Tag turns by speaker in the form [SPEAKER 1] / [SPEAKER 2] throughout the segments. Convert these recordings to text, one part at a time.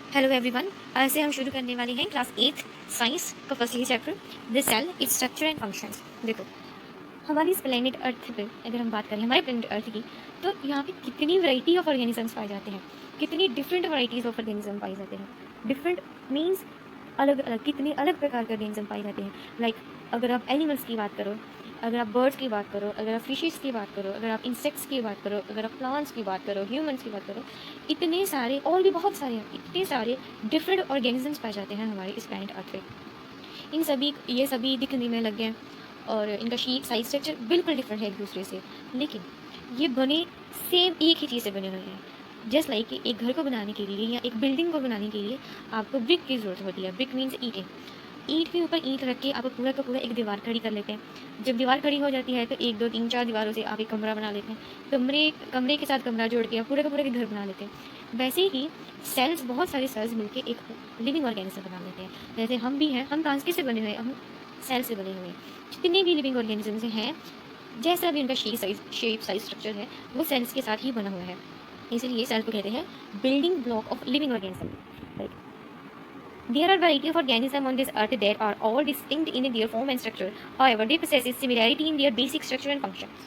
[SPEAKER 1] Hello everyone. आज से हम शुरू करने वाले हैं क्लास 8 साइंस का फर्स्ट ही chapter the cell its structure and functions. देखो, हमारी इस प्लेनेट अर्थ पे अगर हम बात करें हमारे प्लेनेट अर्थ की, तो यहाँ पे कितनी वैरायटी ऑफ ऑर्गेनिजम्स पाए जाते हैं, कितनी डिफरेंट वैरायटीज़ ऑफ ऑर्गेनिज्म पाए जाते हैं। डिफरेंट मीन्स अलग अलग, कितने अलग प्रकार के ऑर्गेनिज्म पाए जाते हैं। लाइक अगर आप एनिमल्स की बात करो, अगर आप बर्ड्स की बात करो, अगर आप फिशेस की बात करो, अगर आप इंसेक्ट्स की बात करो, अगर आप प्लांट्स की बात करो, ह्यूमंस की बात करो, इतने सारे और भी बहुत सारे इतने सारे डिफरेंट ऑर्गेनिजम्स पाए जाते हैं हमारे इस प्लैनेट अर्थ पे। इन सभी ये सभी दिखने में लगे हैं और इनका शेप साइज स्ट्रक्चर बिल्कुल डिफरेंट है एक दूसरे से, लेकिन ये बने सेम एक ही चीज़ से बने हुए हैं। जस्ट लाइक एक घर को बनाने के लिए या एक बिल्डिंग को बनाने के लिए आपको ब्रिक की ज़रूरत होती है। ब्रिक मीन्स ईंटें। ईंट के ऊपर ईंट रख के आप पूरा का पूरा एक दीवार खड़ी कर लेते हैं। जब दीवार खड़ी हो जाती है तो एक दो तीन चार दीवारों से आप एक कमरा बना लेते हैं। कमरे कमरे के साथ कमरा जोड़ के आप पूरा का पूरा एक घर बना लेते हैं। वैसे ही सेल्स, बहुत सारे सेल्स मिलकर एक लिविंग ऑर्गेनिज्म बना लेते हैं। जैसे हम भी हैं, हम किससे बने हुए हैं? हम सेल से बने हुए हैं। जितने भी लिविंग ऑर्गेनिजम्स हैं, जैसा भी उनका शेप साइज स्ट्रक्चर है, वो सेल्स के साथ ही बना हुआ है। इसीलिए सेल को कहते हैं building block of living organism. Right. There are variety of organisms on this earth that are all distinct in their form and structure. However, they possess similarity in their basic structure and functions.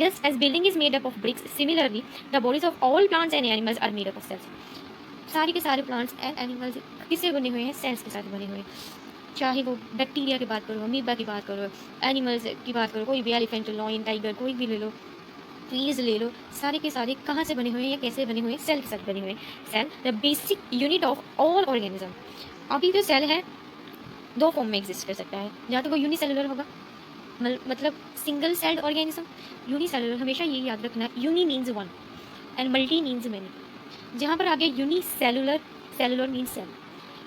[SPEAKER 1] Just as building is made up of bricks, similarly, the bodies of all plants and animals are made up of cells. सारे के सारे plants and animals किससे बने हुए हैं? Sales के साथ बने हुए हैं। चाहे वो बैक्टीरिया की बात करो, अमीबा की बात करो, एनिमल्स की बात करो, कोई भी एलिफेंट, लॉयन, टाइगर, कोई भी ले लो, ट्रीज ले लो, सारे के सारे कहाँ से बने हुए हैं या कैसे बने हुए हैं? सेल के साथ बने हुए हैं। Cell the basic unit of all organism. अभी जो सेल है दो फॉर्म में एग्जिस्ट कर सकता है। या तो वो यूनिसेलुलर होगा, मतलब सिंगल सेल्ड ऑर्गेनिज्म। यूनिसेलुलर, हमेशा ये याद रखना, uni means one and multi means many. जहाँ पर आगे unicellular, cellular means cell,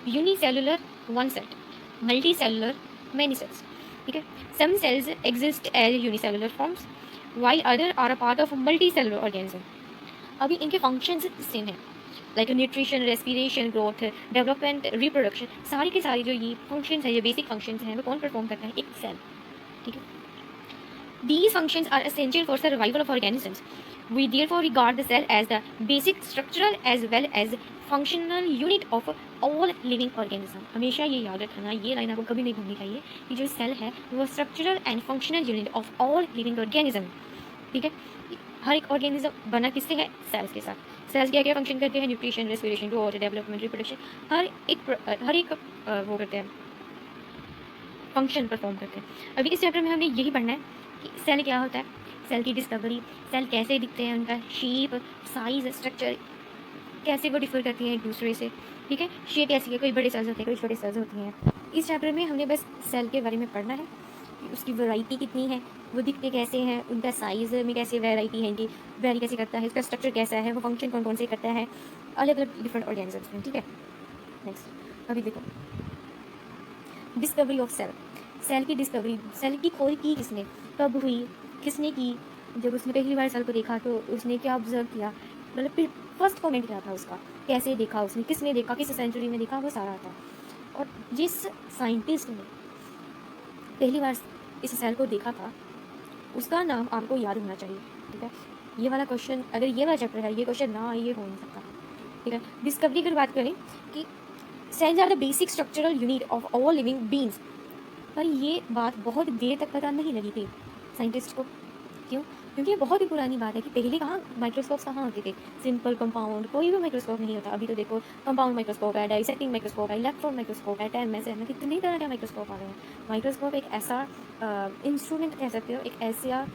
[SPEAKER 1] unicellular one set, multi cellular many cells. ठीक है। Some cells exist as unicellular forms while other are a part of a multicellular organism. अभी इनके functions same है, like nutrition, respiration, growth, development, reproduction, सारी के सारी जो ये फंक्शंस है, ये बेसिक फंक्शंस हैं, वो कौन परफॉर्म करता है? एक सेल। ठीक है। These functions are essential for survival of organisms. We therefore regard the cell as the basic structural as well as functional unit of all living organism. हमेशा ये याद रखना, ये लाइन आपको कभी नहीं भूलनी चाहिए कि जो सेल है वो structural and functional unit of all living organism. ठीक है। हर एक ऑर्गेनिज्म बना किससे है? सेल्स के साथ। सेल्स क्या क्या फंक्शन करते हैं? Nutrition, respiration, growth, development, reproduction, हर एक वो करते हैं, फंक्शन परफॉर्म करते हैं। अभी इस चैप्टर में हमने यही पढ़ना है कि सेल क्या होता है, सेल की डिस्कवरी, सेल कैसे दिखते हैं, उनका शेप, साइज, स्ट्रक्चर, कैसे वो डिफर करती हैं एक दूसरे से। ठीक है। शेप कैसी है, कोई बड़े सेल्स होते हैं, कोई छोटे सेल्स होती हैं। इस चैप्टर में हमने बस सेल के बारे में पढ़ना है कि उसकी वैरायटी कितनी है, वो दिखते कैसे हैं, उनका साइज़ में कैसे वैरायटी है, इनकी वेरी कैसे करता है, इसका स्ट्रक्चर कैसा है, वो फंक्शन कौन कौन से करता है, अलग अलग डिफरेंट ऑर्गेनिजम्स में। ठीक है। नेक्स्ट अभी देखो, डिस्कवरी ऑफ सेल। सेल की डिस्कवरी, सेल की खोज की किसने, कब हुई, किसने की? जब उसने पहली बार सेल को देखा तो उसने क्या ऑब्जर्व किया, मतलब फर्स्ट कमेंट क्या था उसका, कैसे देखा उसने, किसने देखा, किस सेंचुरी में देखा, वो सारा था। और जिस साइंटिस्ट ने पहली बार इस सेल को देखा था उसका नाम आपको याद होना चाहिए। ठीक है। ये वाला क्वेश्चन, अगर ये वाला चैप्टर है, ये क्वेश्चन ना आए, ये हो नहीं सकता। ठीक है। डिस्कवरी की बात करें कि cells are the basic structural unit of all living beings, पर ये बात बहुत देर तक पता नहीं लगी थी साइंटिस्ट को। क्यों? क्योंकि ये बहुत ही पुरानी बात है कि पहले कहाँ माइक्रोस्कोप्स कहाँ होते थे? सिंपल कंपाउंड कोई भी माइक्रोस्कोप नहीं होता। अभी तो देखो कंपाउंड माइक्रोस्कोप है, डाइसेक्टिंग माइक्रोस्कोप है, इलेक्ट्रॉन माइक्रोस्कोप है, टेमएस है, कितनी तरह के माइक्रोस्कोप आ गए हैं। माइक्रोस्कोप एक ऐसा इंस्ट्रूमेंट कह सकते हो, एक ऐसा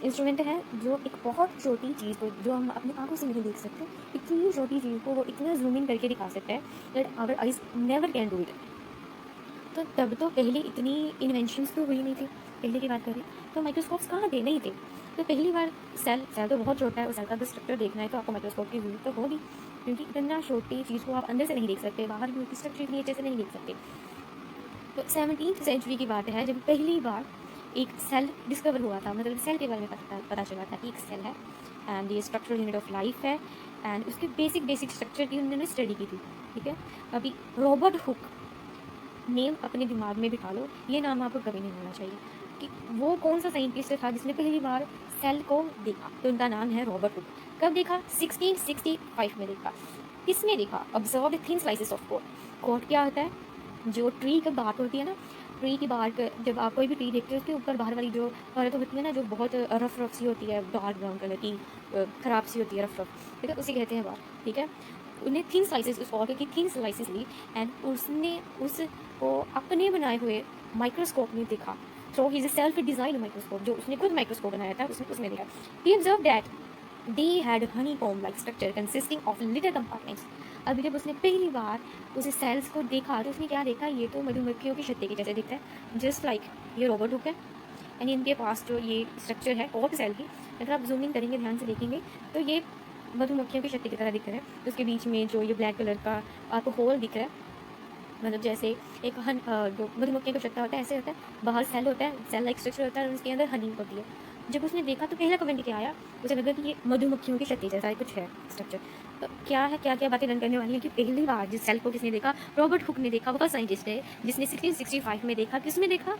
[SPEAKER 1] इंस्ट्रूमेंट है जो एक बहुत छोटी चीज़ को, जो हम अपनी आंखों से नहीं देख सकते, इतनी छोटी चीज़ को वो इतना जूम इन करके दिखा सकता है that our eyes never can do it. तो तब तो पहले इतनी इन्वेंशंस तो हुई नहीं थी। पहले की बात करें तो माइक्रोस्कोप्स कहाँ थे? नहीं थे। तो पहली बार सेल तो बहुत छोटा है, उस सेल का अगर स्ट्रक्चर देखना है तो आपको माइक्रोस्कोप की जरूरत तो होगी, क्योंकि इतना छोटी चीज़ को आप अंदर से नहीं देख सकते, बाहर भी उसकी स्ट्रक्चर इतनी अच्छे से नहीं देख सकते। तो 17th सेंचुरी की बात है जब पहली बार एक सेल डिस्कवर हुआ था, मतलब सेल के बारे में पता चला था कि एक सेल है एंड ये स्ट्रक्चरल यूनिट ऑफ लाइफ है एंड उसके बेसिक स्ट्रक्चर की उन्होंने स्टडी की थी। ठीक है। अभी रॉबर्ट हुक नेम अपने दिमाग में बिठा लो, ये नाम आपको कभी नहीं भूलना चाहिए कि वो कौन सा साइंटिस्ट था जिसने पहली बार सेल को देखा। तो उनका नाम है रॉबर्ट हुक। कब देखा? 1665 में देखा। किसमें देखा? Observe thin slices of code. Code क्या होता है? जो ट्री की बार्क होती है ना, ट्री की बार्क, जब आप कोई भी ट्री देखते हो उसके ऊपर बाहर वाली जो परत होती है ना, जो बहुत रफ रफ सी होती है, डार्क ब्राउन कलर की, ख़राब सी होती है, रफ रफ, ठीक है, उसे कहते हैं बार्क, ठीक है। उन्हें थिन स्लाइसेस, उस ऑर्डर की थिन स्लाइसेस ली एंड उसने उसको अपने बनाए हुए माइक्रोस्कोप में देखा, through his self design microscope, जो उसने खुद माइक्रोस्कोप बनाया था, उसने उसमें देखा। He observe that they had honeycomb like structure consisting of little compartments। अभी जब उसने पहली बार उस सेल्स को देखा तो उसने क्या देखा? ये तो मधुमक्खियों की छत्ते के जैसे दिखता है, जस्ट लाइक ये रोबोट हुक है। एंड इनके पास जो ये स्ट्रक्चर है और सेल की, अगर आप जूमिंग करेंगे, ध्यान से देखेंगे तो ये मधुमक्खियों की छत्ते की तरह दिख रहा है। उसके बीच में जो ये ब्लैक कलर का आपको होल दिख रहा है, मतलब जैसे एक जो मधुमक्खियों का छत्ता होता है ऐसे होता है, बाहर सेल होता है, सेल लाइक स्ट्रक्चर होता है और उसके अंदर हनी होती है। जब उसने देखा तो पहला कमेंट क्या आया? उसे लगा कि ये मधुमक्खियों की छत्ते जैसा कुछ है स्ट्रक्चर। तो क्या है, क्या क्या बातें रन करने वाली है कि पहली बार जिस सेल को किसने देखा? रॉबर्ट हुक ने देखा। वो साइंटिस्ट है जिसने 1665 में देखा। किसमें देखा?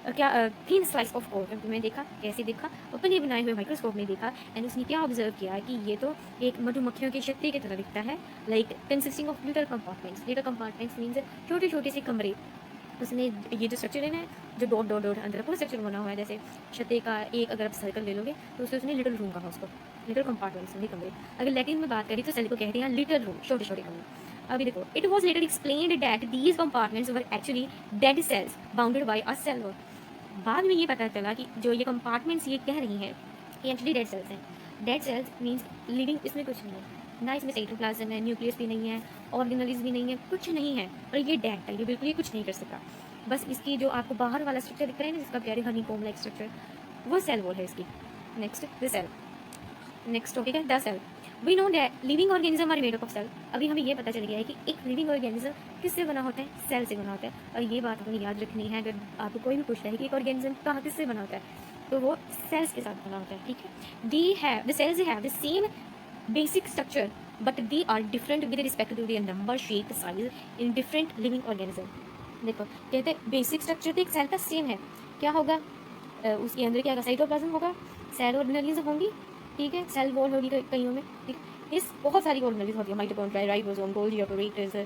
[SPEAKER 1] क्या थिन स्लाइस ऑफ कोड में देखा। कैसे देखा? अपने बनाए हुए माइक्रोस्कोप में देखा। एंड उसने क्या ऑब्जर्व किया कि ये तो एक मधुमक्खियों की छत्ते की तरह दिखता है, like consisting of little compartments. Little compartments means छोटे छोटे से कमरे। उसने ये जो स्ट्रक्चर है ना, जो डॉट डॉट डॉट अंदर पूरा स्ट्रक्चर बना हुआ है, जैसे छत्ते का एक अगर आप सर्कल ले लोगे तो उसने लिटिल रूम कहा उसको, लिटिल कंपार्टमेंट्स नहीं कमरे। अगर लैटिन में बात करें तो सेल को कहते हैं लिटिल रूम, छोटे छोटे कमरे। अभी देखो, it was later explained that these compartments were actually dead cells bounded by a cell wall. बाद में ये पता चला कि जो ये कंपार्टमेंट्स ये कह रही हैं ये एक्चुअली डेड सेल्स हैं। डेड सेल्स मीन्स लिविंग इसमें कुछ नहीं है ना, इसमें साइटोप्लाज्म है, न्यूक्लियस भी नहीं है, ऑर्गेनल्स भी नहीं है, कुछ नहीं है, और ये डेड है, ये बिल्कुल ही कुछ नहीं कर सकता। बस इसकी जो आपको बाहर वाला स्ट्रक्चर दिख रहा है ना, जिसका कह रहे हैं हनीकॉम्ब लाइक स्ट्रक्चर, वो सेल वॉल है इसकी। Next the cell. Next topic है the cell. We know that living organism are made up of cell. अभी हमें ये पता चल गया है कि एक लिविंग ऑर्गेनिज्म किससे बना होता है? सेल से बना होता है। और ये बात हमें याद रखनी है, अगर आपको कोई भी पूछता है कि एक ऑर्गेनिज्म कहाँ किससे बना होता है, तो वो सेल्स के साथ बना होता है, ठीक है। They have the cells have the same basic structure but they are different with respect to the number, shape, size in different living organism. देखो, कहते हैं बेसिक स्ट्रक्चर तो एक सेल का सेम है। क्या होगा? उसके अंदर क्या होगा? साइटोप्लाज्म होगा, सेल ऑर्गेनलीज होंगी, ठीक है, सेल वॉल होगी कईयों में, ठीक है। इस बहुत सारी ऑर्गेनलीज होती है, माइटोकॉन्ड्रिया, राइबोसोम, गोल्गी ऑपरेटर्स,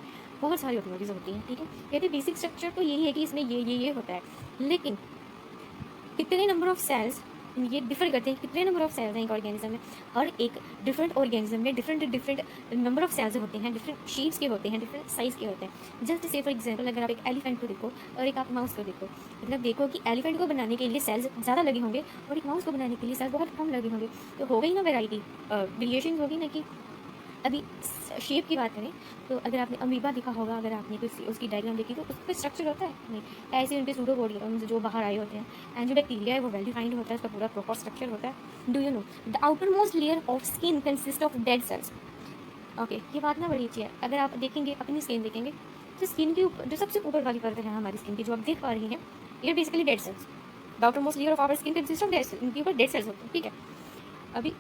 [SPEAKER 1] बहुत सारी ऑर्गेनलीज होती हैं, ठीक है। कहते हैं बेसिक स्ट्रक्चर तो यही है कि इसमें ये होता है, लेकिन कितने नंबर ऑफ सेल्स ये डिफर करते हैं, कितने नंबर ऑफ सेल्स हैं एक ऑर्गेनिज्म में। हर एक डिफरेंट ऑर्गेनिज्म में डिफरेंट नंबर ऑफ सेल्स होते हैं, डिफरेंट शेप्स के होते हैं, डिफरेंट साइज के होते हैं। जस्ट से फॉर एग्जांपल, अगर आप एक एलिफेंट को देखो और एक आप माउस को देखो, मतलब देखो कि एलिफेंट को बनाने के लिए सेल्स ज़्यादा लगे होंगे और एक माउस को बनाने के लिए सेल्स बहुत कम लगे होंगे, तो हो गई ना वेराइटी, वेरिएशन होगी ना। कि अभी शेप की बात करें तो अगर आपने अमीबा देखा होगा, अगर आपने कुछ उसकी डायग्राम देखी तो उसका स्ट्रक्चर होता है नहीं, ऐसे उनके सूडोपोडियम्स जो बाहर आए होते हैं, एंड जो बैक्टीरिया है वो वेल डिफाइंड होता है, उसका पूरा प्रॉपर स्ट्रक्चर होता है। Do you know the outermost layer of skin consist of dead sales. Okay, ये बात ना बड़ी अच्छी है। अगर आप देखेंगे, अपनी स्किन देखेंगे, तो स्किन के ऊपर जो सबसे ऊपर वाली परत है हमारी स्किन की, जो आप देख पा रही हैं, ये basically dead cells. The outermost layer of our skin consist of dead cells, इनके ऊपर डेड सेल्स होते हैं, ठीक है। अभी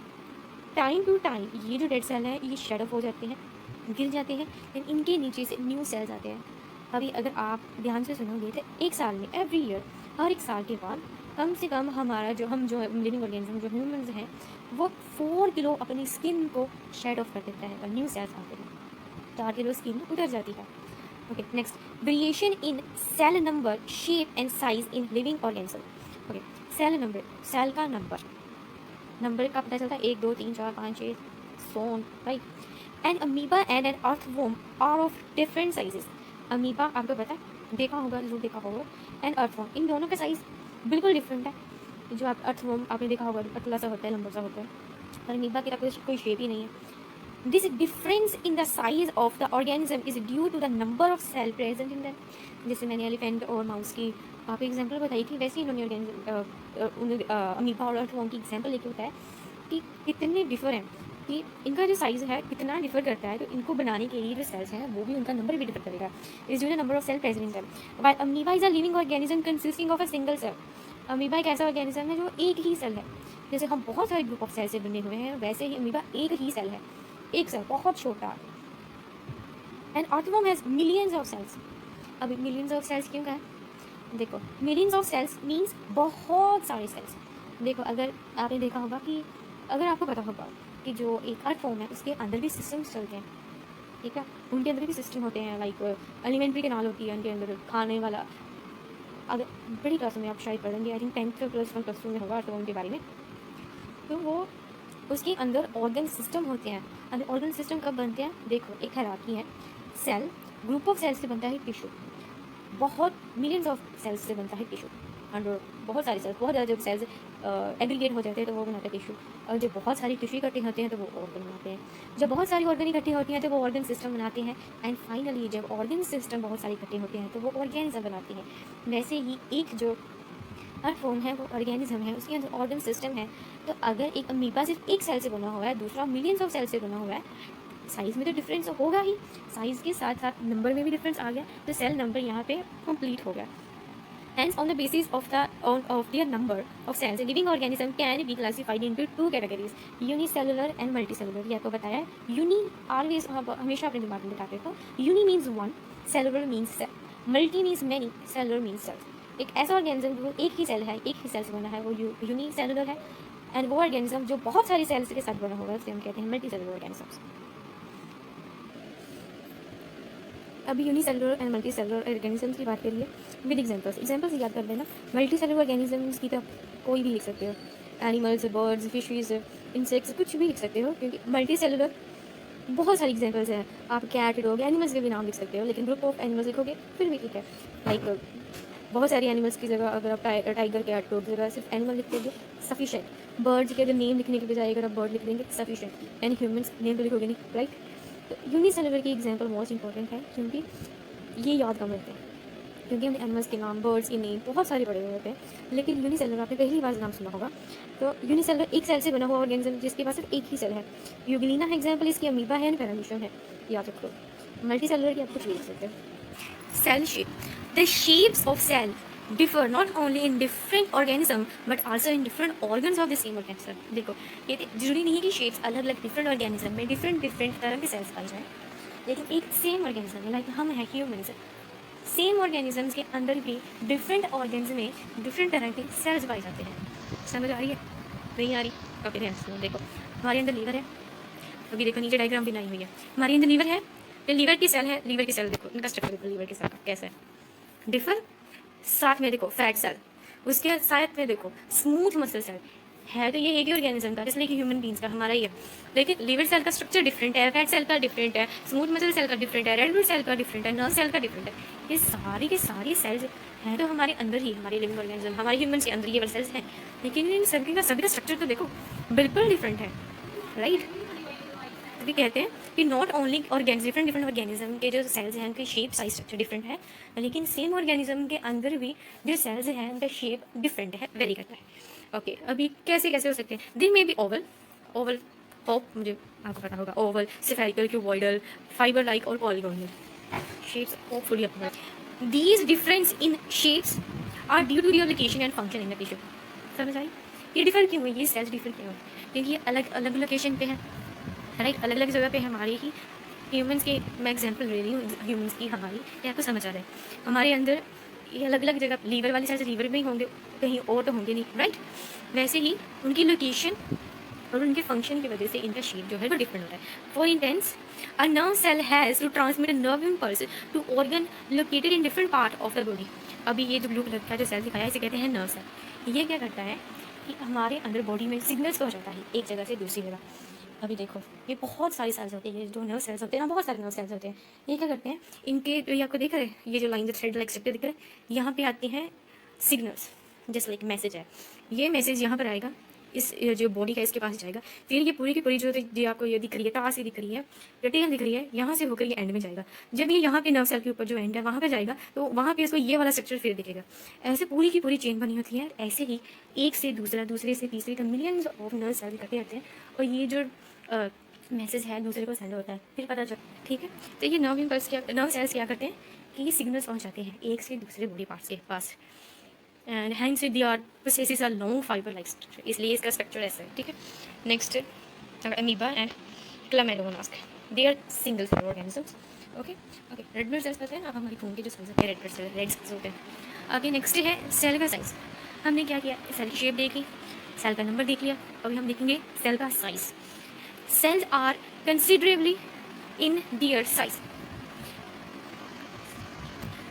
[SPEAKER 1] टाइम टू टाइम ये जो डेड सेल है ये शेड ऑफ हो जाते हैं, गिर जाते हैं, लेकिन इनके नीचे से न्यू सेल्स आते हैं। अभी अगर आप ध्यान से सुनोगे तो एक साल में, एवरी ईयर, हर एक साल के बाद कम से कम हमारा जो लिविंग ऑर्गेनिज्म जो ह्यूमंस हैं, वो 4 किलो अपनी स्किन को शेड ऑफ कर देता है और न्यू सेल्स आते हैं, 4 किलो स्किन उतर जाती है। Okay, next, variation in cell number, shape and size in living organism. Okay, cell number, cell का नंबर का पता चलता है, 1 2 3 4 5 6 so on, right. And amoeba and an earthworm are of different sizes. Amoeba आपको पता है, देखा होगा, जरूर देखा होगा। एंड अर्थवॉर्म, इन दोनों का साइज बिल्कुल डिफरेंट है। जो आप अर्थवॉर्म आपने देखा होगा, पतला सा होता है, लंबा सा होता है, और अमीबा की तरह कोई शेप ही नहीं है। This difference in the size of the organism is due to the number of cell present in them. जैसे मैंने एलिफेंट और माउस की आपको एग्जांपल बताई थी, वैसे ही इन्होंने अमीबा और अर्थवॉर्म की एग्जांपल लेके बताया कि कितने डिफर हैं, कि इनका जो साइज़ है कितना डिफर करता है, तो इनको बनाने के लिए जो सेल्स हैं वो भी उनका नंबर भी डिफर करेगा, is due the number of cell present in them. While amoeba is a living organism consisting of a single cell. Amoeba एक ऐसा ऑर्गेनिज्म है जो एक ही सेल है। जैसे हम बहुत सारे ग्रुप ऑफ सेल से बने हुए हैं, वैसे ही अमीबा एक ही सेल है, एक सेल बहुत छोटा। And earthworm has millions of cells. अभी मिलियंस ऑफ सेल्स क्यों कहा है? देखो, मिलियंस ऑफ सेल्स मीन्स बहुत सारे सेल्स। देखो, अगर आपने देखा होगा कि, अगर आपको पता होगा कि जो एक अर्थवॉर्म है उसके अंदर भी सिस्टम्स चलते हैं, ठीक है। उनके अंदर भी सिस्टम होते हैं, लाइक एलिमेंट्री कैनाल होती है उनके अंदर खाने वाला। अगर बड़ी क्लास में आप शायद पढ़ेंगे, आई थिंक 10th +1 +2 में होगा तो उनके बारे में। तो वो उसके अंदर ऑर्गन सिस्टम होते हैं। अब ऑर्गन सिस्टम कब बनते हैं, देखो एक हायरार्की है। सेल, ग्रुप ऑफ सेल्स से बनता है टिश्यू। बहुत मिलियंस ऑफ सेल्स से बनता है टिश्यू। और बहुत सारे सेल्स, बहुत ज़्यादा जब सेल्स एग्रीगेट हो जाते हैं तो वो बनाते हैं टिश्यू। और जब बहुत सारी टिश्यू इकट्ठे होते हैं तो वो ऑर्गन बनाते हैं। जब बहुत सारी ऑर्गन इकट्ठी होती हैं तो वो ऑर्गन सिस्टम बनाते हैं। एंड फाइनली जब ऑर्गन सिस्टम बहुत सारे इकट्ठे होते हैं तो वो ऑर्गेनिज्म बनाते हैं। वैसे ही एक जो अर्थवॉर्म है वो ऑर्गेनिज्म है, उसके अंदर ऑर्गन सिस्टम है। तो अगर एक अमीबा सिर्फ एक सेल से बना हुआ है, दूसरा मिलियंस ऑफ सेल से बना हुआ है, साइज़ में तो डिफरेंस होगा ही, साइज़ के साथ साथ नंबर में भी डिफरेंस आ गया, तो सेल नंबर यहाँ पे कंप्लीट हो गया। Hence, on the basis of their number of cells, a living organism can be classified into two categories, unicellular and multicellular। ये आपको बताया है। uni always हमेशा अपने दिमाग में बिठाते हो। uni means one, cellular means cell, multi means many, cellular means cells। एक ऐसा ऑर्गेनिज्म जो एक ही सेल है, एक ही सेल से बना है, वो यूनिसेलुलर है। एंड वो ऑर्गेनिज्म जो बहुत सारी सेल्स के साथ बना होगा उसे हम कहते हैं मल्टीसेलुलर ऑर्गेनिजम्स। अभी unicellular and multi cellular organisms की बात करिए विद एग्जांपल्स याद कर लेना। मल्टी सेलुलर ऑर्गेनिजम्स की तो कोई भी लिख सकते हो, एनिमल्स, बर्ड्स, फिशेज, इंसेक्ट्स, कुछ भी लिख सकते हो, क्योंकि मल्टी सेलुलर बहुत सारी एग्जांपल्स हैं। आप कैट, डॉग, एनिमल्स के भी नाम लिख सकते हो, लेकिन ग्रुप ऑफ एनिमल्स लिखोगे फिर भी ठीक है। लाइक बहुत सारी एनिमल्स की जगह अगर आप टाइगर, कैट, डॉग की जगह सिर्फ एनिमल लिख दोगे सफिशेंट। बर्ड्स के अगर नेम लिखने के बजाय अगर आप बर्ड लिख देंगे सफिशेंट। एंड ह्यूमन्स नेम तो लिखोगे नहीं, राइट। तो यूनिसेलुलर की एग्जांपल मोस्ट इंपॉर्टेंट है, क्योंकि ये याद कम रहते हैं, क्योंकि हमने एनिमल्स के नाम, बर्ड्स के नेम बहुत सारे पढ़े हुए होते हैं, लेकिन यूनिसेलुलर आपने पहली बार नाम सुना होगा। तो यूनिसेलुलर एक सेल से बना हुआ ऑर्गेनिज्म जिसके पास सिर्फ एक ही सेल है। यूग्लिना है एग्जाम्पल इसकी, अमीबा है, पैरामीशियम है, याद रखो। मल्टी सेलुलर की आप कुछ भी लिख सकते हो। Cell shape, the shapes of cell differ not only in different organism but also in different organs of the same organism। देखो ये जरूरी नहीं है कि शेप्स अलग अलग डिफरेंट ऑर्गेनिज्म में डिफरेंट तरह के सेल्स पाए जाएं, लेकिन एक सेम ऑर्गेनिज्म लाइक हम है ह्यूमन्स, सेम ऑर्गेनिजम्स के अंदर भी डिफरेंट ऑर्गन्स में डिफरेंट तरह के सेल्स पाए जाते हैं। समझ आ रही है, नहीं आ रही? ओके ध्यान देखो, हमारे अंदर लीवर है, अभी देखो नीचे डायग्राम बनाई हुई है। हमारे अंदर लीवर है, तो लीवर की सेल है, लीवर की सेल देखो इनका स्ट्रक्चर देखो, लीवर की सेल का कैसा है, डिफर। साथ में देखो फैट सेल, उसके साथ में देखो स्मूथ मसल सेल है, तो ये एक ही ऑर्गेनिज्म का, इसलिए कि ह्यूमन बींग्स का हमारा ही है। लेकिन लीवर सेल का स्ट्रक्चर डिफरेंट है, फैट सेल का डिफरेंट है, स्मूथ मसल सेल का डिफरेंट है, रेड ब्लड सेल का डिफरेंट है, नर्व सेल का डिफरेंट है। ये सारी की सारी सेल्स हैं तो हमारे अंदर ही, हमारे लिविंग ऑर्गेनिज्म, हमारे ह्यूमन के अंदर ये वाले सेल्स हैं, लेकिन इन सभी का स्ट्रक्चर तो देखो बिल्कुल डिफरेंट है, राइट। भी कहते हैं कि नॉट ओनली डिफरेंट ऑर्गेनिज्म के जो सेल्स हैं उनकी शेप साइज स्ट्रक्चर डिफरेंट है, लेकिन सेम ऑर्गेनिज्म के अंदर भी जो सेल्स हैं उनका शेप डिफरेंट है, वेरी करता है। ओके अभी कैसे कैसे हो सकते हैं, दिन में भी ओवल ओवल होप मुझे आपको पता होगा, oval, spherical, cuboidal, fibre like और पॉलीगोनल शेप्स होपफुली आपको। These difference in shapes are due to their location and function in the tissue. समझ आई? ये डिफर क्यों हुई, ये सेल्स डिफर क्यों हुई, क्योंकि ये अलग अलग लोकेशन पे है, राइट, अलग अलग जगह पे हमारी ही ह्यूमंस के, मैं एग्जांपल ले रही हूँ ह्यूमंस की, हमारी, ये आपको समझ आ रहा है। हमारे अंदर ये अलग अलग जगह, लीवर वाली सेल्स लीवर में ही होंगे, कहीं और तो होंगे नहीं, राइट। वैसे ही उनकी लोकेशन और उनके फंक्शन की वजह से इनका शेप जो है वो डिफरेंट होता है। For instance a nerve cell has to transmit a nerve impulse to organ located in different part of the body. अभी ये जो ब्लू कलर का जो सेल दिखाया है इसे कहते हैं नर्व सेल। ये क्या करता है कि हमारे अंदर बॉडी में सिग्नल्स पहुँचाता है एक जगह से दूसरी जगह। अभी देखो ये बहुत सारी सेल्स होती है, जो नर्व सेल्स होते हैं ना, बहुत सारे नर्व सेल्स होते हैं। ये क्या करते हैं, इनके ये आपको देख रहे हैं, ये जो लाइन थ्रेड लाइक स्ट्रक्चर दिख रहा है, यहाँ पे आते हैं सिग्नल्स, जैसे लाइक मैसेज है, ये मैसेज यहाँ पर आएगा, इस जो बॉडी का इसके पास जाएगा, फिर ये पूरी की पूरी जो आपको ये दिख रही है, टास ये दिख रही है, डिटेल दिख रही है, यहाँ से होकर ये एंड में जाएगा। जब ये यहाँ पे नर्व सेल के ऊपर जो एंड है वहाँ पे जाएगा तो वहाँ पे इसको ये वाला स्ट्रक्चर फिर दिखेगा। ऐसे पूरी की पूरी चेन बनी होती है। ऐसे ही एक से दूसरा, दूसरे से तीसरे तक मिलियंस ऑफ नर्व सेल इकट्ठे होते हैं और ये जो मैसेज है दूसरे को सेंड होता है, फिर पता चल, ठीक है। तो ये नर्व इम्पल्स क्या, नर्व सेल्स क्या करते हैं कि ये सिग्नल्स पहुँचाते हैं एक से दूसरे बॉडी पार्ट्स के पास, and hence they are possesses a long fibre like structure, इसलिए इसका स्ट्रक्चर ऐसा है, ठीक है। Next amoeba and chlamydomonas, they are single cell organisms. Okay okay, red blood cells होते हैं, अब हमारी खून के जो सेल्स होते हैं red blood cell, red cells होते हैं। आगे नेक्स्ट है सेल का साइज। हमने क्या किया, सेल की शेप देखी, सेल का नंबर देख लिया, अभी हम देखेंगे सेल का size. Cells are considerably in their size.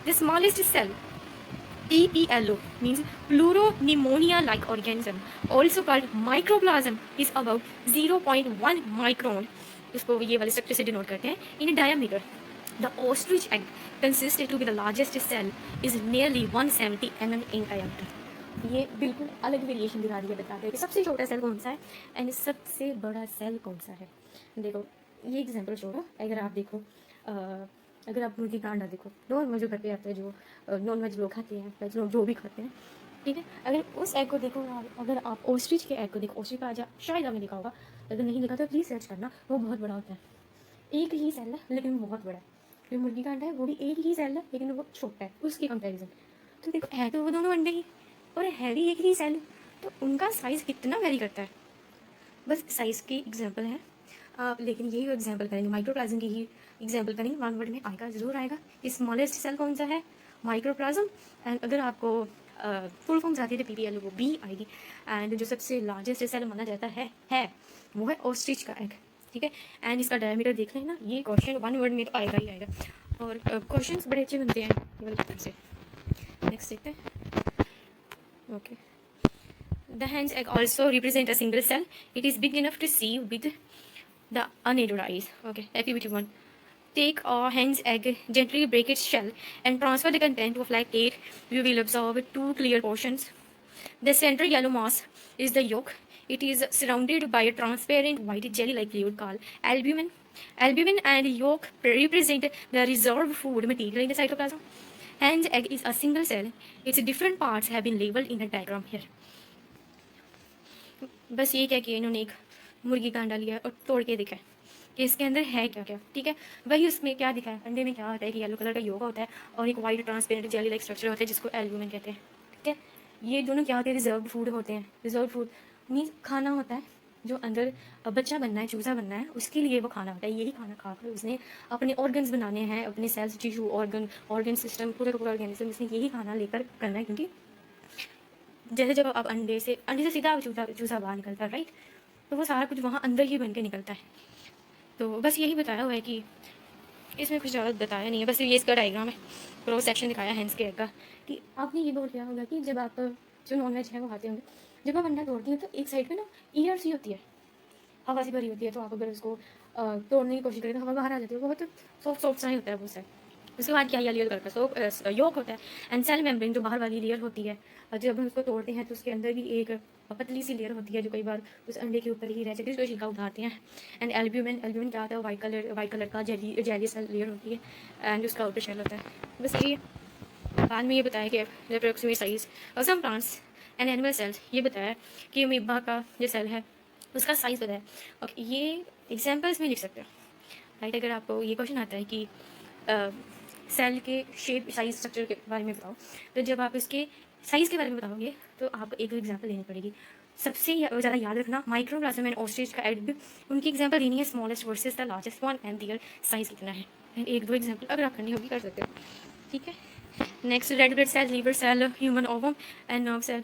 [SPEAKER 1] The smallest cell, PPLO, means pleuropneumonia-like organism, also called microplasm, is about 0.1 micron. इसको ये वाले स्ट्रक्चर से डिनोट करते हैं. In diameter, the ostrich egg, consists to be the largest cell, is nearly 170 mm in diameter. ये बिल्कुल अलग variation दिखा रही है, बताते हैं कि सबसे छोटा सेल कौन सा है एंड सबसे बड़ा सेल कौन सा है. देखो ये एग्जांपल छोड़ो, अगर आप देखो अगर आप मुर्गी का अंडा देखो, नॉर्मल जो घर पे आता है, जो नॉन वेज लोग खाते हैं, वेज लोग जो भी खाते हैं, ठीक है, अगर उस एग को देखो, अगर आप ऑस्ट्रिच के एग को देखो, ऑस्ट्रिच का आज शायद आपने देखा होगा, अगर नहीं देखा तो प्लीज़ सर्च करना, वो बहुत बड़ा होता है. एक ही सेल है लेकिन वो बहुत बड़ा है. जो मुर्गी का अंडा है वो भी एक ही सेल है लेकिन वो छोटा है उसके कंपेरिजन. तो देखो है तो वो दोनों अंडे ही और है भी एक ही सेल, तो उनका साइज़ कितना वेरी करता है. बस साइज़ की एग्जांपल है आप, लेकिन यही एग्जांपल करेंगे माइक्रोप्लाज्म की ही एग्जांपल करेंगे. वन वर्ड में आएगा, ज़रूर आएगा. स्मॉलेस्ट सेल कौन सा है? माइक्रोप्लाज्म. एंड अगर आपको फुल फॉर्म आती है तो PPL वो बी आएगी. एंड जो सबसे लार्जेस्ट सेल माना जाता है वो है ऑस्ट्रिच का एग, ठीक है. एंड इसका डायमीटर देख लेना, ये क्वेश्चन वन वर्ड में तो आएगा ही आएगा, और क्वेश्चंस बड़े अच्छे बनते हैं केवल पेपर से. नेक्स्ट देखते हैं. Okay. The hen's egg also represent a single cell. It is big enough to see with the unaided eyes. Okay, activity 1. Take a hen's egg, gently break its shell, and transfer the content of like cake. You will observe two clear portions. The center yellow mass is the yolk. It is surrounded by a transparent white jelly-like fluid called albumin. Albumin and yolk represent the reserved food material in the cytoplasm. Hen's egg is a single cell. Its different parts have been labeled in the diagram here. बस ये क्या किया इन्होंने, एक मुर्गी का अंडा लिया और तोड़ के दिखाया कि इसके अंदर है क्या क्या, ठीक है. वही उसमें क्या दिखा है, अंडे में क्या होता है कि येलो कलर का योगा होता है और एक white transparent jelly like structure होता है जिसको एल्ब्यूमिन कहते हैं, ठीक है. ये दोनों क्या होते हैं? रिजर्व फूड होते हैं. रिजर्व फूड मीन्स खाना होता है जो अंदर बच्चा बनना है, चूज़ा बनना है, उसके लिए वो खाना होता है. यही खाना खाकर उसने अपने ऑर्गन्स बनाने हैं, अपने सेल्स, टिश्यू, ऑर्गन सिस्टम, पूरा का पूरा ऑर्गेनिज्म, उसने यही खाना लेकर करना है. क्योंकि जैसे जब आप अंडे से सीधा चूसा बाहर निकलता है, राइट, तो वो सारा कुछ वहाँ अंदर ही बन के निकलता है. तो बस यही बताया हुआ है कि इसमें कुछ ज़्यादा बताया नहीं है, बस ये इसका डायग्राम है, क्रॉस सेक्शन दिखाया है इसके एग का. कि आपने ये बोल किया होगा कि जब आप जो नॉन वेज है वो खाते होंगे, जब आप अंडा तोड़ती हैं तो एक साइड पे ना ईयर सी होती है, हवा सी भरी होती है, तो आप अगर उसको तोड़ने की कोशिश करें तो हवा बाहर आ जाती है, बहुत सॉफ्ट सॉफ्ट सा ही होता है वो साइड. उसके बाद क्या येलो कलर का योक होता है. एंड सेल मेम्ब्रेन जो बाहर वाली लेयर होती है, जब हम उसको तोड़ते हैं तो उसके अंदर भी एक पतली सी लेयर होती है जो कई बार उस अंडे के ऊपर ही रह जाती है, उसको छिलका उतारते हैं. एंड एल्ब्यूमिन क्या होता है? वाइट कलर का जेली सा लेयर होती है एंड उसका ऊपर शेल होता है. बस यही है. बाद में ये बताया कि अप्रोक्सीमेट साइज और some plants and animal cells, ये बताया कि अमीबा का जो सेल है उसका साइज़ बताया. और ये एग्जाम्पल्स में लिख सकते हो, राइट. अगर आपको ये क्वेश्चन आता है कि सेल के शेप, साइज, स्ट्रक्चर के बारे में बताओ, तो जब आप इसके साइज़ के बारे में बताओगे तो आपको एक एग्जांपल लेनी पड़ेगी. सबसे ज़्यादा याद रखना माइक्रोप्लाज्म एंड ऑस्ट्रिच का एग, उनकी एग्जांपल लेनी है smallest versus the largest one and their size कितना है. एंड एक दो एग्जांपल अगर आप करनी होगी कर सकते हो, ठीक है. Next red blood cell, liver cell, human ovum and nerve cell.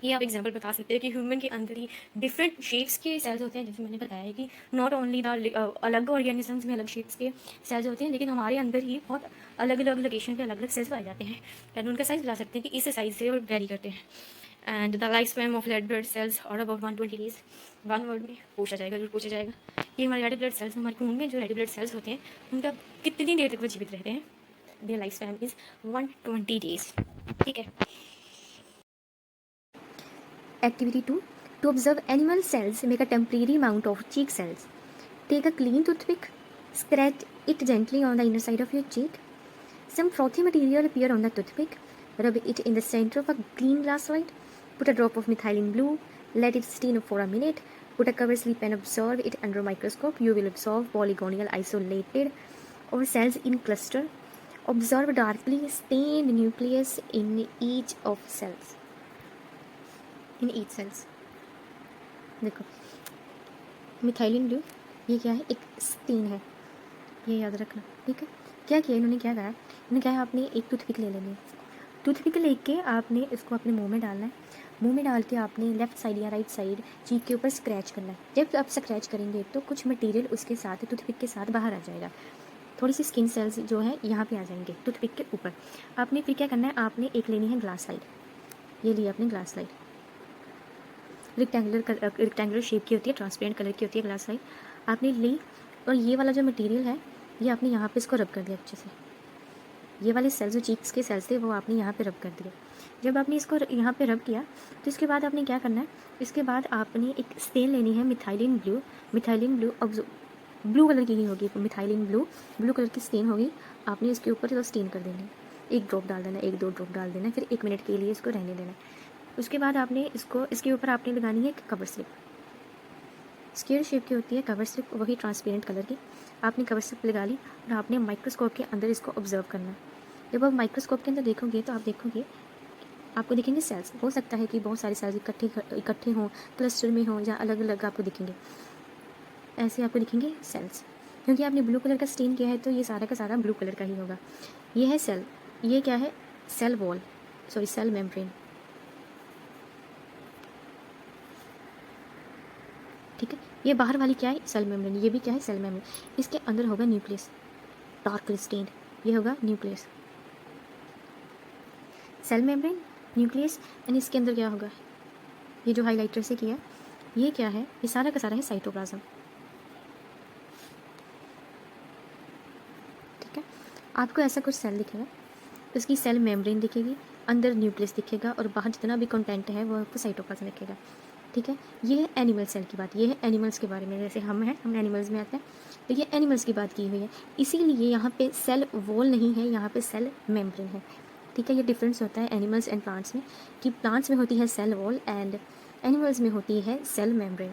[SPEAKER 1] ये आप एग्जांपल बता सकते हैं कि ह्यूमन के अंदर ही डिफरेंट शेप्स के सेल्स होते हैं. जैसे मैंने बताया है कि नॉट ओनली द अलग ऑर्गेनिजम्स में अलग शेप्स के सेल्स होते हैं, लेकिन हमारे अंदर ही बहुत अलग अलग लोकेशन पे अलग अलग सेल्स पाए जाते हैं. एंड उनका साइज बता सकते हैं कि इस साइज से वो वेरी करते हैं. And the life span of red blood sales और अबाउट 120 डेज. वन वर्ड में पूछा जाएगा, जरूर पूछा जाएगा. ये हमारे रेड ब्लड सेल्स, हमारे खून में जो रेड ब्लड सेल्स होते हैं उनका कितनी देर तक वो जीवित रहते हैं? Their life span is 120 days, ठीक है.
[SPEAKER 2] Activity 2. To observe animal cells, make a temporary mount of cheek cells. Take a clean toothpick, scratch it gently on the inner side of your cheek. Some frothy material appear on the toothpick. Rub it in the center of a clean glass slide. Put a drop of methylene blue. Let it steam for a minute. Put a cover slip and observe it under a microscope. You will observe polygonal isolated or cells in cluster. Observe darkly stained nucleus in each of cells. In each cells. देखो methylene blue ये क्या है? एक stand है, ये याद रखना, ठीक है. क्या किया इन्होंने, क्या कहा? इन्होंने क्या है, आपने एक टूथपिक ले लेनी है. टूथपिक लेके आपने इसको अपने मुंह में डालना है. मुंह में डाल के आपने लेफ्ट साइड या राइट साइड चीक के ऊपर स्क्रैच करना है। जब आप स्क्रैच करेंगे तो कुछ मटेरियल उसके साथ टूथपिक के साथ बाहर आ जाएगा, थोड़ी सी स्किन सेल्स जो है यहाँ पे आ जाएंगे टूथपिक के ऊपर। आपने फिर क्या करना है, आपने एक लेनी है ग्लास स्लाइड, ये ली आपने ग्लास स्लाइड, रेक्टेंगुलर शेप की होती है, ट्रांसपेरेंट कलर की होती है ग्लास स्लाइड, आपने ली। और ये वाला जो मटेरियल है ये आपने यहाँ पे इसको रब कर दिया अच्छे से, ये वाले सेल्स जो चीक्स के सेल्स थे वो आपने यहाँ पे रब कर दिए। जब आपने इसको यहाँ पे रब किया तो इसके बाद आपने क्या करना है, इसके बाद आपने एक स्टेन लेनी है मिथाइलिन ब्लू, अब ब्लू कलर की ही होगी, मिथाइलिन ब्लू कलर की स्टेन होगी। आपने इसके ऊपर तो स्टेन कर देना है, एक ड्रॉप डाल देना है, एक दो ड्रॉप डाल देना है, फिर 1 मिनट के लिए इसको रहने देना है। उसके बाद आपने इसके ऊपर आपने लगानी है कवर स्लिप, स्क्वायर शेप की होती है कवर स्लिप, वही ट्रांसपेरेंट कलर की। आपने कवर स्लिप लगा ली और आपने माइक्रोस्कोप के अंदर इसको ऑब्जर्व करना है। जब आप माइक्रोस्कोप के अंदर देखोगे तो आप देखोगे, आपको दिखेंगे सेल्स। हो सकता है कि बहुत सारे सेल्स इकट्ठे हों, क्लस्टर में हों, या अलग अलग आपको दिखेंगे, ऐसे आपको दिखेंगे सेल्स। क्योंकि आपने ब्लू कलर का स्टेन किया है तो ये सारा का सारा ब्लू कलर का ही होगा। ये है सेल, ये क्या है, cell wall, sorry cell membrane, ठीक है। ये बाहर वाली क्या है, सेल मेम्ब्रेन, ये भी क्या है, सेल मेम्ब्रेन। इसके अंदर होगा न्यूक्लियस, डार्क स्टेन्ड, ये होगा nucleus, cell membrane, nucleus. And इसके अंदर क्या होगा, ये जो हाइलाइटर से किया ये क्या है, ये सारा का सारा है साइटोप्लाज्म, ठीक है। आपको ऐसा कुछ सेल दिखेगा, उसकी सेल मेम्ब्रेन दिखेगी, अंदर न्यूक्लियस दिखेगा और बाहर जितना भी कंटेंट है वो आपको साइटोप्लाज्म दिखेगा, ठीक है। ये है एनिमल सेल की बात, ये है एनिमल्स के बारे में, जैसे हम एनिमल्स में आते हैं तो ये एनिमल्स की बात की हुई है। इसीलिए यहाँ पे सेल वॉल नहीं है, यहाँ पे सेल मेम्ब्रेन है, ठीक है। ये डिफरेंस होता है एनिमल्स एंड प्लांट्स में, कि प्लांट्स में होती है सेल वॉल एंड एनिमल्स में होती है सेल मेम्ब्रेन।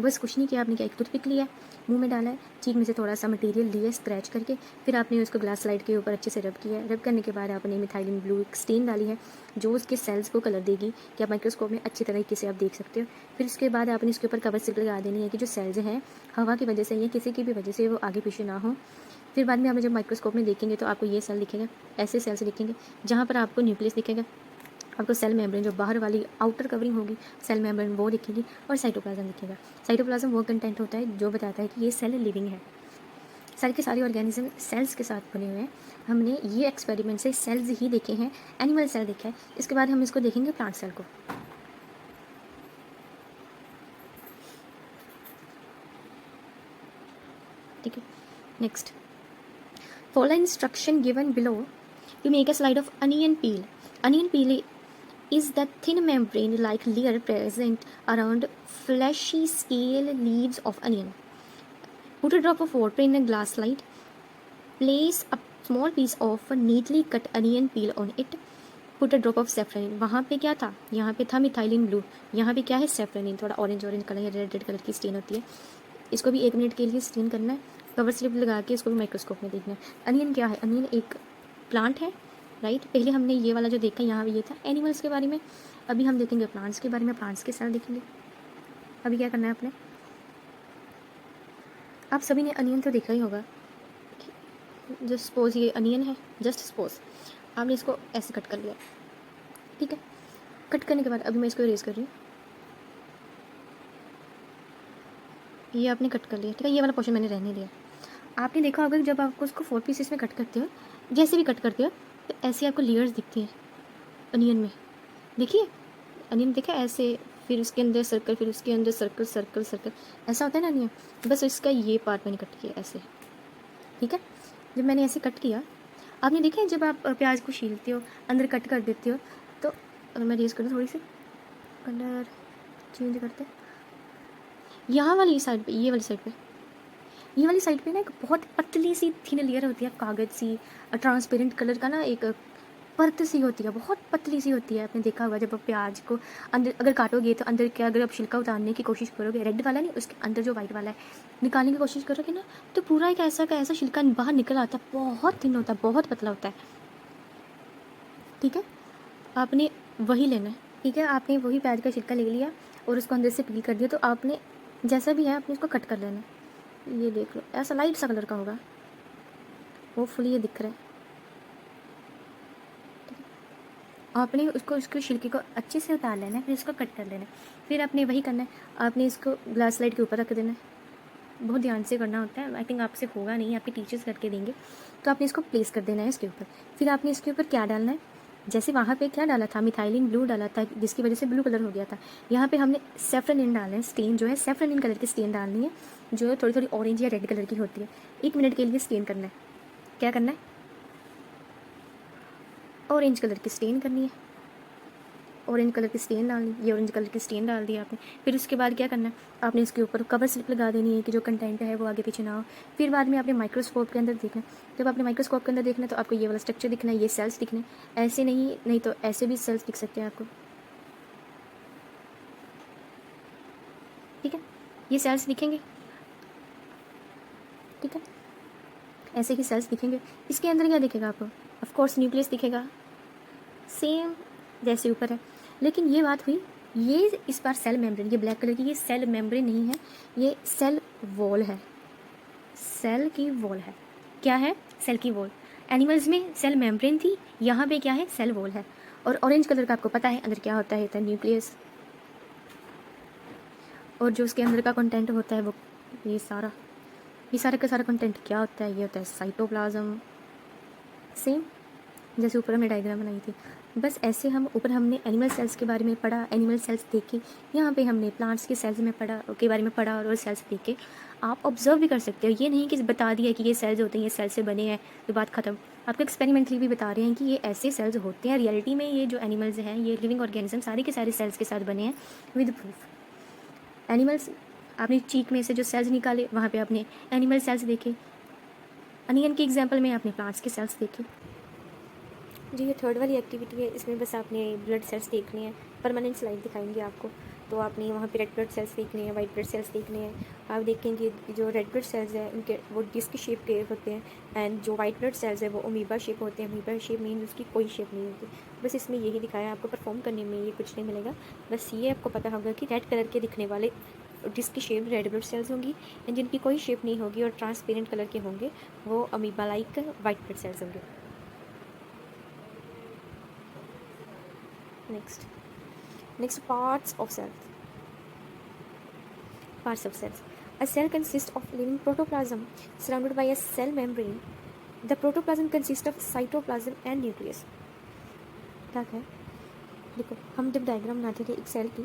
[SPEAKER 2] बस कुछ नहीं किया, आपने क्या, एक टूथपिक लिया, मुंह में डाला है, चीक में से थोड़ा सा मटेरियल लिया स्क्रैच करके, फिर आपने उसको ग्लास स्लाइड के ऊपर अच्छे से रब किया। रब करने के बाद आपने मिथाइलिन ब्लू एक स्टेन डाली है जो उसके सेल्स को कलर देगी, कि आप माइक्रोस्कोप में अच्छी तरीके से आप देख सकते हो। फिर उसके बाद आपने इसके ऊपर कवर स्लिप लगा देनी है कि जो सेल्स हैं हवा की वजह से या किसी की भी वजह से वो आगे पीछे ना हो। फिर बाद में आप जब माइक्रोस्कोप में देखेंगे तो आपको ये सेल दिखेगा, ऐसे सेल्स दिखेंगे जहाँ पर आपको न्यूक्लियस दिखेगा, आपको सेल मेम्ब्रेन जो बाहर वाली आउटर कवरिंग होगी सेल मेम्ब्रेन वो दिखेगी, और साइटोप्लाज्म दिखेगा। साइटोप्लाज्म वो कंटेंट होता है जो बताता है कि ये सेल लिविंग है। सारे के सारे ऑर्गेनिज्म सेल्स के साथ बने हुए हैं। हमने ये एक्सपेरिमेंट से सेल्स ही देखे हैं, एनिमल सेल देखा है। इसके बाद हम इसको देखेंगे प्लांट सेल को। ठीक है, next, follow instruction given below to make a slide of onion peel. Onion peel is the thin membrane-like layer present around fleshy scale leaves of onion. Put a drop of water in a glass slide. Place a small piece of neatly cut onion peel on it. Put a drop of saffron. वहाँ पे क्या था, यहाँ पे था methylene blue, यहाँ पे क्या है, सैफरनिन, थोड़ा ऑरेंज कलर या रेड कलर की स्टेन होती है। इसको भी 1 मिनट के लिए स्टेन करना है, कवर स्लिप लगा के इसको भी माइक्रोस्कोप में देखना है। अनियन क्या है, अनियन एक प्लांट है, राइट। पहले हमने ये वाला जो देखा यहाँ ये था एनिमल्स के बारे में, अभी हम देखेंगे प्लांट्स के बारे में, प्लांट्स के सेल देखेंगे। अभी क्या करना है आपने, आप सभी ने अनियन तो देखा ही होगा। जस्ट सपोज ये अनियन है, जस्ट सपोज आपने इसको ऐसे कट कर लिया, ठीक है। कट करने के बाद अभी मैं इसको इरेज कर रही हूँ, ये आपने कट कर लिया, ठीक है। ये वाला पोर्शन मैंने रहने दिया। आपने देखा होगा कि जब आपको उसको 4 पीसेस में कट करते हो, जैसे भी कट करते हो तो ऐसी आपको लेयर्स दिखती हैं अनियन में, देखिए अनियन देखा ऐसे, फिर उसके अंदर सर्कल, फिर उसके अंदर सर्कल सर्कल सर्कल, ऐसा होता है ना अनियन। बस इसका ये पार्ट मैंने कट किया ऐसे, ठीक है। जब मैंने ऐसे कट किया, आपने देखा है जब आप प्याज को छीलते हो अंदर कट कर देते हो, तो अगर मैं रेज करूँ थोड़ी सी, कलर चेंज करते, यहाँ वाली साइड पे, ये वाली साइड पे, ये वाली साइड पे ना एक बहुत पतली सी थिन लेयर होती है कागज़ सी, ट्रांसपेरेंट कलर का ना एक परत सी होती है, बहुत पतली सी होती है। आपने देखा होगा जब आप प्याज को अंदर अगर काटोगे तो अंदर क्या, अगर आप छिलका उतारने की कोशिश करोगे, रेड वाला नहीं, उसके अंदर जो वाइट वाला है निकालने की कोशिश करोगे ना, तो पूरा एक ऐसा का ऐसा छिलका बाहर निकल आता है, बहुत थिन होता है, बहुत पतला होता है, ठीक है। आपने वही लेना है, ठीक है। आपने वही प्याज का छिलका ले लिया और उसको अंदर से पील कर दिया, तो आपने जैसा भी है आपने उसको कट कर लेना है। ये देख लो ऐसा लाइट सा कलर का होगा, होपफुली ये दिख रहा है, आपने उसको उसको छिलके को अच्छे से उतार लेना है, फिर इसको कट कर लेना है। फिर आपने वही करना है, आपने इसको ग्लास स्लाइड के ऊपर रख देना है। बहुत ध्यान से करना होता है, आई थिंक आपसे होगा नहीं, आपके टीचर्स करके देंगे। तो आपने इसको प्लेस कर देना है इसके ऊपर। फिर आपने इसके ऊपर क्या डालना है, जैसे वहाँ पे क्या डाला था, मिथाइलिन ब्लू डाला था जिसकी वजह से ब्लू कलर हो गया था। यहाँ पे हमने सेफ्रनिन डालना है, स्टेन जो है सेफ्रनिन कलर की स्टेन डालनी है, जो थोड़ी थोड़ी ऑरेंज या रेड कलर की होती है। 1 मिनट के लिए स्टेन करना है। क्या करना है, ऑरेंज कलर की स्टेन करनी है। ऑरेंज कलर की स्टेन डालनी, ये ऑरेंज कलर की स्टेन डाल दी आपने। फिर उसके बाद क्या करना है, आपने इसके ऊपर कवर स्लिप लगा देनी है कि जो कंटेंट है वो आगे पीछे ना हो। फिर बाद में आपने माइक्रोस्कोप के अंदर देखना है। जब आपने माइक्रोस्कोप के अंदर देखना है तो आपको ये वाला स्ट्रक्चर दिखना है, ये सेल्स दिखने हैं। ऐसे नहीं, नहीं तो ऐसे भी सेल्स दिख सकते हैं आपको, ठीक है। ये सेल्स दिखेंगे, ठीक है, ऐसे ही सेल्स दिखेंगे। इसके अंदर क्या दिखेगा आपको, ऑफ कोर्स न्यूक्लियस दिखेगा, सेम जैसे ऊपर है। लेकिन ये बात हुई, ये इस बार सेल मेम्ब्रेन, ये ब्लैक कलर की, ये सेल मेम्ब्रेन नहीं है, ये सेल वॉल है। सेल की वॉल है, क्या है, सेल की वॉल। एनिमल्स में सेल मेम्ब्रेन थी, यहाँ पे क्या है, सेल वॉल है। और ऑरेंज कलर का आपको पता है अंदर क्या होता है न्यूक्लियस। और जो उसके अंदर का कंटेंट होता है वो ये सारा का सारा कंटेंट क्या होता है, ये होता है साइटोप्लाज्म। सेम जैसे ऊपर हमने डायग्राम बनाई थी, बस ऐसे हम ऊपर हमने एनिमल सेल्स के बारे में पढ़ा, एनिमल सेल्स देखे। यहाँ पे हमने प्लांट्स के सेल्स में पढ़ा के बारे में पढ़ा, और सेल्स देखे। आप ऑब्जर्व भी कर सकते हो, ये नहीं कि बता दिया कि ये सेल्स होते हैं, ये सेल्स से बने हैं तो बात ख़त्म। आपको एक्सपेरिमेंटली भी बता रहे हैं कि ये ऐसे सेल्स होते हैं। रियलिटी में ये जो एनिमल्स हैं, ये लिविंग ऑर्गेनिज्म सारे के सारे सेल्स के साथ बने हैं विद प्रूफ। एनिमल्स, आपने चीक में से जो सेल्स निकाले वहाँ पे आपने एनिमल सेल्स देखे। अनियन के एग्जाम्पल में आपने प्लांट्स के सेल्स देखे। जी ये थर्ड वाली एक्टिविटी है, इसमें बस आपने ब्लड सेल्स देखने हैं। परमानेंट स्लाइड दिखाएंगे आपको, तो आपने वहाँ पे रेड ब्लड सेल्स देखने हैं, वाइट ब्लड सेल्स देखने हैं। आप देखेंगे जो रेड ब्लड सेल्स हैं उनके वो डिस्क शेप के होते हैं, एंड जो वाइट ब्लड सेल्स है वो अमीबा शेप होते हैं। अमीबा शेप मीन उसकी कोई शेप नहीं होती। बस इसमें यही दिखाया, आपको परफॉर्म करने में ये कुछ नहीं मिलेगा। बस ये आपको पता होगा कि रेड कलर के दिखने वाले disc shape red blood cells होंगी, एंड जिनकी कोई शेप नहीं होगी और ट्रांसपेरेंट कलर के होंगे वो amoeba like white blood cells होंगे। Next, parts of cells. Parts of cells. A cell consists of living protoplasm surrounded by a cell membrane. The protoplasm consists of cytoplasm and nucleus. ठीक है, देखो हम जब diagram बनाते थे एक cell की,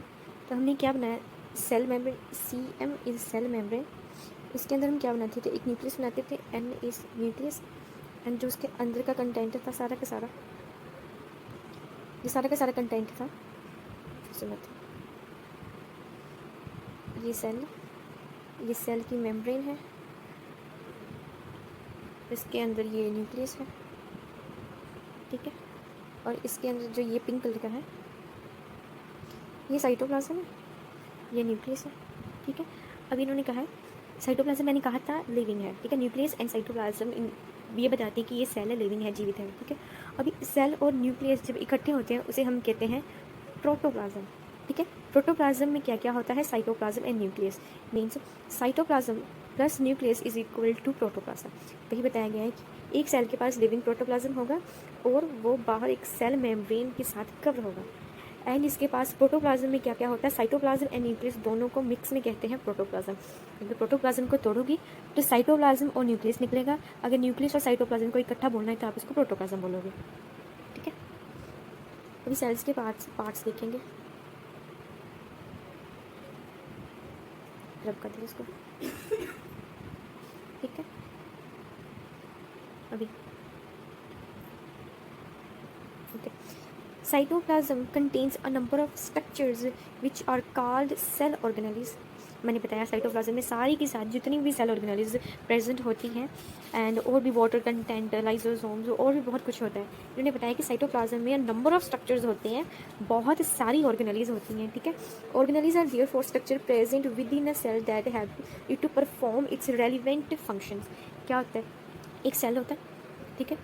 [SPEAKER 2] तो हमने क्या बनाया, cell membrane, CM is cell membrane. इसके अंदर हम क्या बनाते थे, एक न्यूक्लियस बनाते थे, N इज न्यूक्लियस, एंड जो उसके अंदर का कंटेंट था सारा का सारा, ये सारा का सारा कंटेंट था, सुनते, ये सेल की मेम्ब्रेन है, इसके अंदर ये न्यूक्लियस है, ठीक है। और इसके अंदर जो ये पिंक कलर का है ये साइटोप्लाज्म है, ये न्यूक्लियस है, ठीक है। अब इन्होंने कहा है साइटोप्लाज्म, मैंने कहा था लिविंग है, ठीक है। न्यूक्लियस एंड साइटोप्लाज्म ये बताते हैं कि ये सेल है, लिविंग है, जीवित है, ठीक है। अभी सेल और न्यूक्लियस जब इकट्ठे होते हैं उसे हम कहते हैं प्रोटोप्लाज्म, ठीक है। प्रोटोप्लाज्म में क्या क्या होता है, cytoplasm and nucleus, means cytoplasm plus nucleus is equal to protoplasm. वही बताया गया है कि एक सेल के पास लिविंग प्रोटोप्लाज्म होगा और वो बाहर एक सेल मेम्ब्रेन के साथ कवर होगा, एंड इसके पास प्रोटोप्लाज्म में क्या क्या होता है, साइटोप्लाज्म एंड न्यूक्लियस दोनों को मिक्स में कहते हैं प्रोटोप्लाज्म। अगर प्रोटोप्लाज्म को तोड़ोगी तो साइटोप्लाज्म और न्यूक्लियस निकलेगा। अगर न्यूक्लियस और साइटोप्लाज्म को इकट्ठा बोलना है तो आप इसको प्रोटोप्लाज्म बोलोगे, ठीक है। अभी सेल्स के पार्ट्स देखेंगे, रब कर दे इसको, ठीक है। अभी okay. Cytoplasm contains a number of structures which are called cell organelles. मैंने बताया साइटोप्लाज्म में सारी की सारी जितनी भी सेल ऑर्गेनेल्स प्रेजेंट होती हैं, एंड और भी वाटर कंटेंट, लाइसोसोम्स और भी बहुत कुछ होता है। इन्होंने बताया कि साइटोप्लाज्म में नंबर ऑफ स्ट्रक्चर्स होते हैं, बहुत सारी ऑर्गेनेल्स होती हैं, ठीक है। Organelles are there for structure present within a cell that help it to perform its relevant functions. क्या होता है, एक सेल होता है, ठीक है।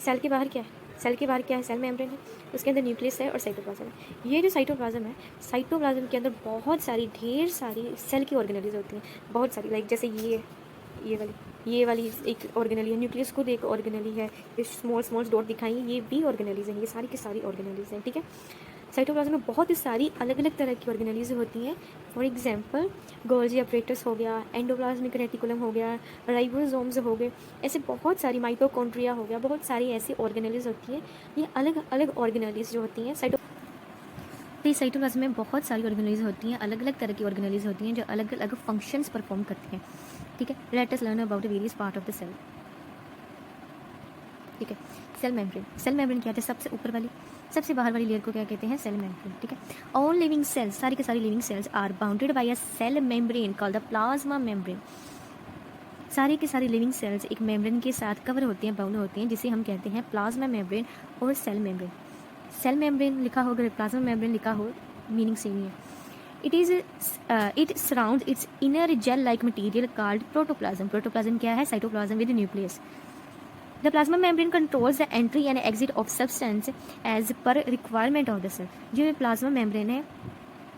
[SPEAKER 2] सेल के बाहर क्या है, सेल के बाहर क्या है, सेल मेम्ब्रेन है, उसके अंदर न्यूक्लियस है और साइटोप्लाज्म है। ये जो साइटोप्लाज्म है, साइटोप्लाज्म के अंदर बहुत सारी ढेर सारी सेल की ऑर्गेनेल्स होती हैं, बहुत सारी, लाइक जैसे ये वाली ये वाली एक ऑर्गेनेली है, न्यूक्लियस खुद एक ऑर्गेनेली है, ये स्मॉल स्मॉल डॉट दिखाई ये भी ऑर्गेनेलीज हैं, ये सारी की सारी ऑर्गेनेलीज हैं, ठीक है। साइटोप्लाज्म में बहुत सारी अलग अलग तरह की ऑर्गेनेलीज होती हैं। फॉर एग्जांपल गोल्जी अपरेटस हो गया, एंडोप्लाज्मिक रेटिकुलम हो गया, राइबोसोम्स हो गए, ऐसे बहुत सारी, माइटोकॉन्ड्रिया हो गया, बहुत सारी ऐसी ऑर्गेनेलीज होती हैं। ये अलग अलग ऑर्गेनेलीज जो होती हैं साइटोप्लाज्म में बहुत सारी ऑर्गेनेलीज होती हैं, अलग अलग तरह की ऑर्गेनेलीज होती हैं जो अलग अलग फंक्शंस परफॉर्म करती हैं, ठीक है। Let us learn about various part of the cell, ठीक है। सेल मेम्ब्रेन, सेल मेम्ब्रेन क्या है? सबसे ऊपर वाली, सबसे बाहर वाली लेयर को क्या कहते हैं? सेल मेम्ब्रेन, ठीक है। ऑल लिविंग सेल्स, सारी के सारी living cells are bounded by a cell membrane called the plasma membrane. सारी के सारी लिविंग सेल्स एक मेम्ब्रेन के साथ कवर होते हैं, बाउंड होते हैं, जिसे हम कहते हैं प्लाज्मा मेम्ब्रेन और सेल मेम्ब्रेन। सेल मेम्ब्रेन लिखा हो, अगर प्लाज्मा मेम्ब्रेन लिखा हो, मीनिंग सेम ही है। It surround it's inner gel like material called protoplasm. Protoplasm क्या है? Cytoplasm with nucleus. The plasma membrane controls the entry and exit of substance as per requirement of the cell। जो plasma membrane है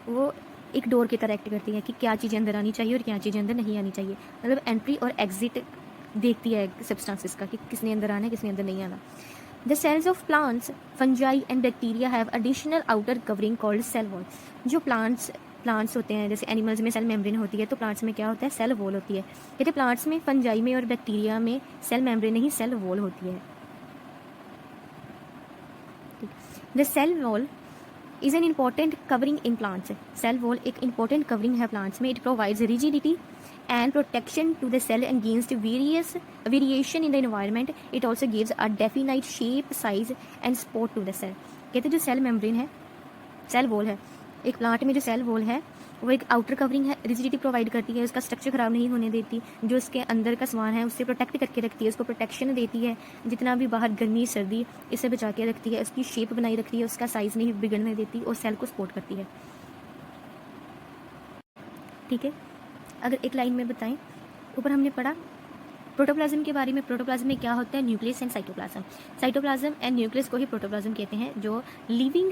[SPEAKER 2] वो एक door की तरह act करती है कि क्या चीज़ें अंदर आनी चाहिए और क्या चीज़ें अंदर नहीं आनी चाहिए, मतलब एंट्री और एग्जिट देखती है सब्सटेंसेस का कि किसने अंदर आना है, किसने अंदर नहीं आना। The cells of plants, fungi and bacteria have additional outer covering called cell wall. जो प्लांट्स होते हैं, जैसे एनिमल्स में सेल मेम्ब्रेन होती है, तो प्लांट्स में क्या होता है? सेल वॉल होती है। कहते प्लांट्स में, फंजाई में और बैक्टीरिया में सेल मेम्ब्रेन नहीं, सेल वॉल होती है। The cell wall is an important covering in plants. Cell wall एक इम्पॉर्टेंट कवरिंग है प्लांट्स में। It provides rigidity and protection to the cell against various variation in the environment. It also gives a definite shape, size and support to the cell। कहते जो cell membrane है, cell wall है, एक plant में जो cell wall है वो एक आउटर कवरिंग है, रिजिडिटी प्रोवाइड करती है, उसका स्ट्रक्चर ख़राब नहीं होने देती, जो उसके अंदर का सामान है उससे प्रोटेक्ट करके रखती है, उसको प्रोटेक्शन देती है, जितना भी बाहर गर्मी सर्दी इससे बचा के रखती है, उसकी शेप बनाई रखती है, उसका साइज़ नहीं बिगड़ने देती और सेल को सपोर्ट करती है, ठीक है। अगर एक लाइन में बताएं, ऊपर हमने पढ़ा प्रोटोप्लाज्म के बारे में। प्रोटोप्लाज्म में क्या होता है? Nucleus and cytoplasm. Cytoplasm and nucleus को ही प्रोटोप्लाज्म कहते हैं। जो लिविंग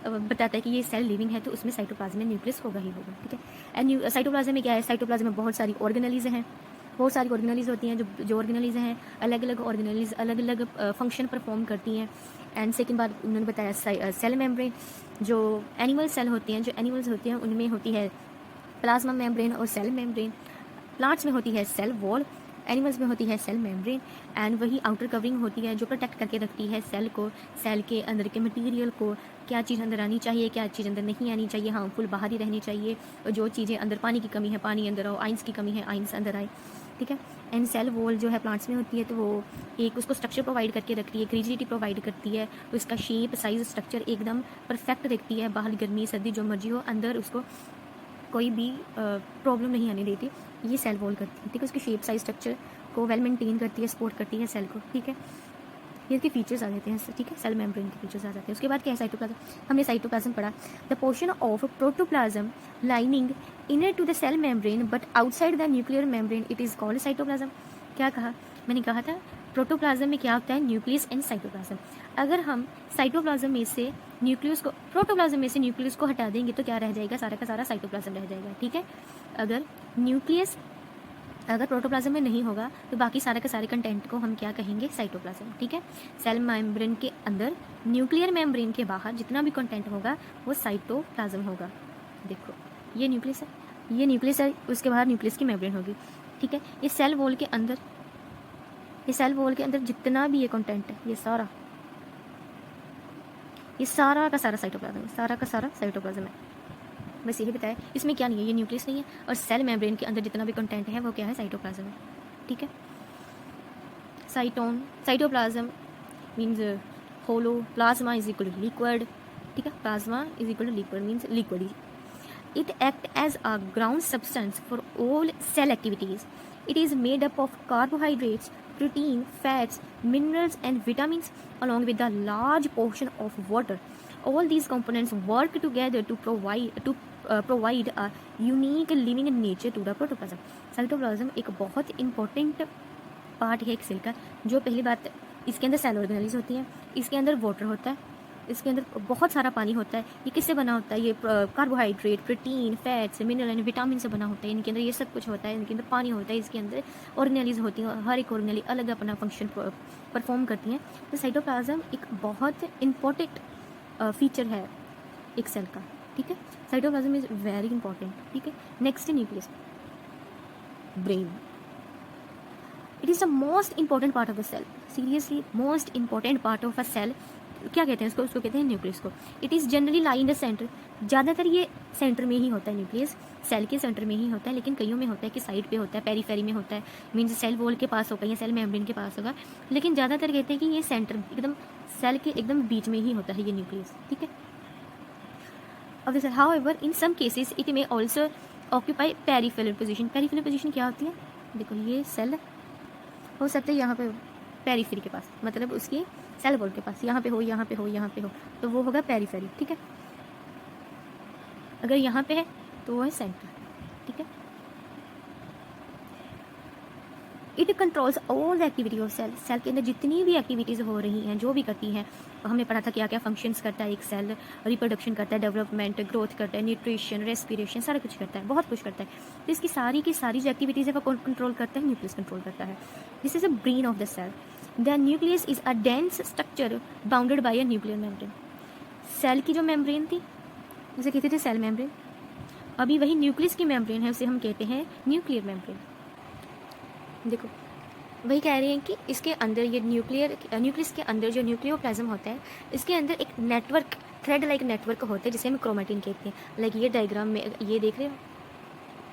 [SPEAKER 2] बताता है कि ये सेल लिविंग है तो उसमें साइटोप्लाज्म में न्यूक्लियस होगा ही होगा, ठीक है। एंड साइटोप्लाज्म में क्या है? साइटोप्लाज्म में बहुत सारी ऑर्गेनेलीज हैं, बहुत सारी ऑर्गेनेलीज होती हैं। जो ऑर्गेनेलीज हैं, अलग अलग ऑर्गेनेलीज अलग अलग फंक्शन परफॉर्म करती हैं। एंड सेकेंड बात उन्होंने बताया सेल मेम्ब्रेन। जो एनिमल सेल होती हैं, जो एनिमल्स होती हैं उनमें होती है प्लाज्मा मेम्ब्रेन और सेल मेम्ब्रेन। प्लांट्स में होती है सेल वॉल, एनिमल्स में होती है सेल मेम्ब्रेन। एंड वही आउटर कवरिंग होती है जो प्रोटेक्ट करके रखती है सेल को, सेल के अंदर के मटेरियल को, क्या चीज़ अंदर आनी चाहिए, क्या चीज़ अंदर नहीं आनी चाहिए, हार्मफुल बाहर ही रहनी चाहिए, और जो चीज़ें अंदर पानी की कमी है पानी अंदर आओ, आइंस की कमी है आइंस अंदर आए, ठीक है। एंड सेल वॉल जो है प्लांट्स में होती है तो वो एक उसको स्ट्रक्चर प्रोवाइड करके रखती है, एक रिजिडिटी प्रोवाइड करती है, उसका शेप साइज स्ट्रक्चर एकदम परफेक्ट रखती है, बाहर गर्मी सर्दी जो मर्जी हो अंदर उसको कोई भी प्रॉब्लम नहीं आने देती, ये सेल वॉल करती है, ठीक है। उसकी शेप साइज स्ट्रक्चर को वेल मेंटेन करती है, सपोर्ट करती है सेल को, ठीक है। ये इसके फीचर्स आ जाते हैं, ठीक है, सेल मेम्ब्रेन के फीचर्स आ जाते हैं। उसके बाद क्या है? साइटोप्लाज्म। हमने साइटोप्लाज्म पढ़ा, the portion of protoplasm lining inner to the cell membrane but outside the nuclear membrane, it is called cytoplasm. क्या कहा? मैंने कहा था प्रोटोप्लाज्म में क्या होता है? Nucleus and cytoplasm. अगर हम साइटोप्लाज्म में से न्यूक्लियस को, प्रोटोप्लाज्म में से न्यूक्लियस को हटा देंगे तो क्या रह जाएगा? सारा का सारा साइटोप्लाज्म रह जाएगा, ठीक है। अगर प्रोटोप्लाज्म में नहीं होगा तो बाकी सारे के सारे कंटेंट को हम क्या कहेंगे? साइटोप्लाज्म, ठीक है। सेल मेम्ब्रेन के अंदर, न्यूक्लियर मेम्ब्रेन के बाहर जितना भी कंटेंट होगा वो साइटोप्लाज्म होगा। देखो ये न्यूक्लियस है, ये न्यूक्लियस है, उसके बाहर न्यूक्लियस की मेम्ब्रेन होगी, ठीक है। ये सेल वॉल के अंदर, ये सेल वॉल के अंदर जितना भी ये कंटेंट है, ये सारा का सारा साइटोप्लाज्म है, सारा का सारा साइटोप्लाज्म है। बस यही बताया, इसमें क्या नहीं है, ये न्यूक्लियस नहीं है, और सेल मेम्ब्रेन के अंदर जितना भी कंटेंट है वो क्या है? साइटोप्लाज्म है, ठीक है। Cytoplasm means hollow, plasma is equal to liquid, ठीक है। Plasma is equal to liquid means liquid. It act as a ground substance for all cell activities. It is made up of carbohydrates, protein, fats, minerals and vitamins along with a large portion of water. All these components work together to provide a unique living nature to the protoplasm. Cytoplasm एक बहुत important part है एक cell का। जो पहली बात, इसके अंदर सेल ऑर्गेनेलीज होती हैं, इसके अंदर वाटर होता है, इसके अंदर बहुत सारा पानी होता है। ये किससे बना होता है? ये carbohydrate, protein, fats, mineral and vitamin से बना होता है। इनके अंदर ये सब कुछ होता है, इनके अंदर पानी होता है, इसके अंदर ऑर्गेनेलीज होती हैं, हर एक ऑर्गेनेली अलग अपना फंक्शन परफॉर्म करती हैं। तो साइटोप्लाज्म एक बहुत इंपॉर्टेंट फीचर है एक सेल का, ठीक है। साइटोप्लाज्म इज वेरी इंपॉर्टेंट, ठीक है। Next nucleus, brain. It is the most important part of the cell, seriously most important part of a cell. क्या कहते हैं उसको कहते हैं न्यूक्लियस को। It is generally lie in the centre, ज़्यादातर ये सेंटर में ही होता है, न्यूक्लियस सेल के सेंटर में ही होता है, लेकिन कईयों में होता है कि साइड पे होता है, पेरीफेरी में होता है, मीन्स सेल वॉल के पास होगा या सेल मेम्ब्रेन के पास होगा, लेकिन ज़्यादातर कहते हैं कि ये सेंटर एकदम सेल के एकदम बीच में ही होता है ये न्यूक्लियस, ठीक है। अब जैसे however in some cases it may also occupy peripheral position. Peripheral position क्या होती है? देखो ये सेल हो सकता है यहाँ पे पेरीफेरी के पास, मतलब उसकी सेल वॉल के पास, यहाँ पे हो, यहाँ पे हो, यहाँ पे हो, तो वो होगा पेरीफेरी, ठीक है। अगर यहाँ पे है तो वो है सेंटर, ठीक है। It controls all the activity of cell. Cell के अंदर जितनी भी एक्टिविटीज़ हो रही हैं, जो भी करती हैं, हमने पढ़ा था क्या क्या फंक्शंस करता है एक सेल। रिप्रोडक्शन करता है, डेवलपमेंट, ग्रोथ करता है, न्यूट्रिशन, रेस्पिरेशन, सारा कुछ करता है, बहुत कुछ करता है। तो इसकी सारी की सारी जो एक्टिविटीज़ है वो कौन कंट्रोल करता है? न्यूक्लियस कंट्रोल करता है। This is a brain of the cell. The nucleus is a dense structure bounded by a nuclear membrane. Cell की जो मेम्ब्रेन थी उसे कहते थे सेल मेम्ब्रेन, अभी वही न्यूक्लियस की मेम्ब्रेन है उसे हम कहते हैं न्यूक्लियर मेम्ब्रेन। देखो वही कह रहे हैं कि इसके अंदर ये न्यूक्लियस के अंदर जो न्यूक्लियोप्लाज्म होता है, इसके अंदर एक नेटवर्क, थ्रेड लाइक नेटवर्क होता है जिसे हम क्रोमेटिन कहते हैं। लाइक ये डायग्राम में ये देख रहे हो,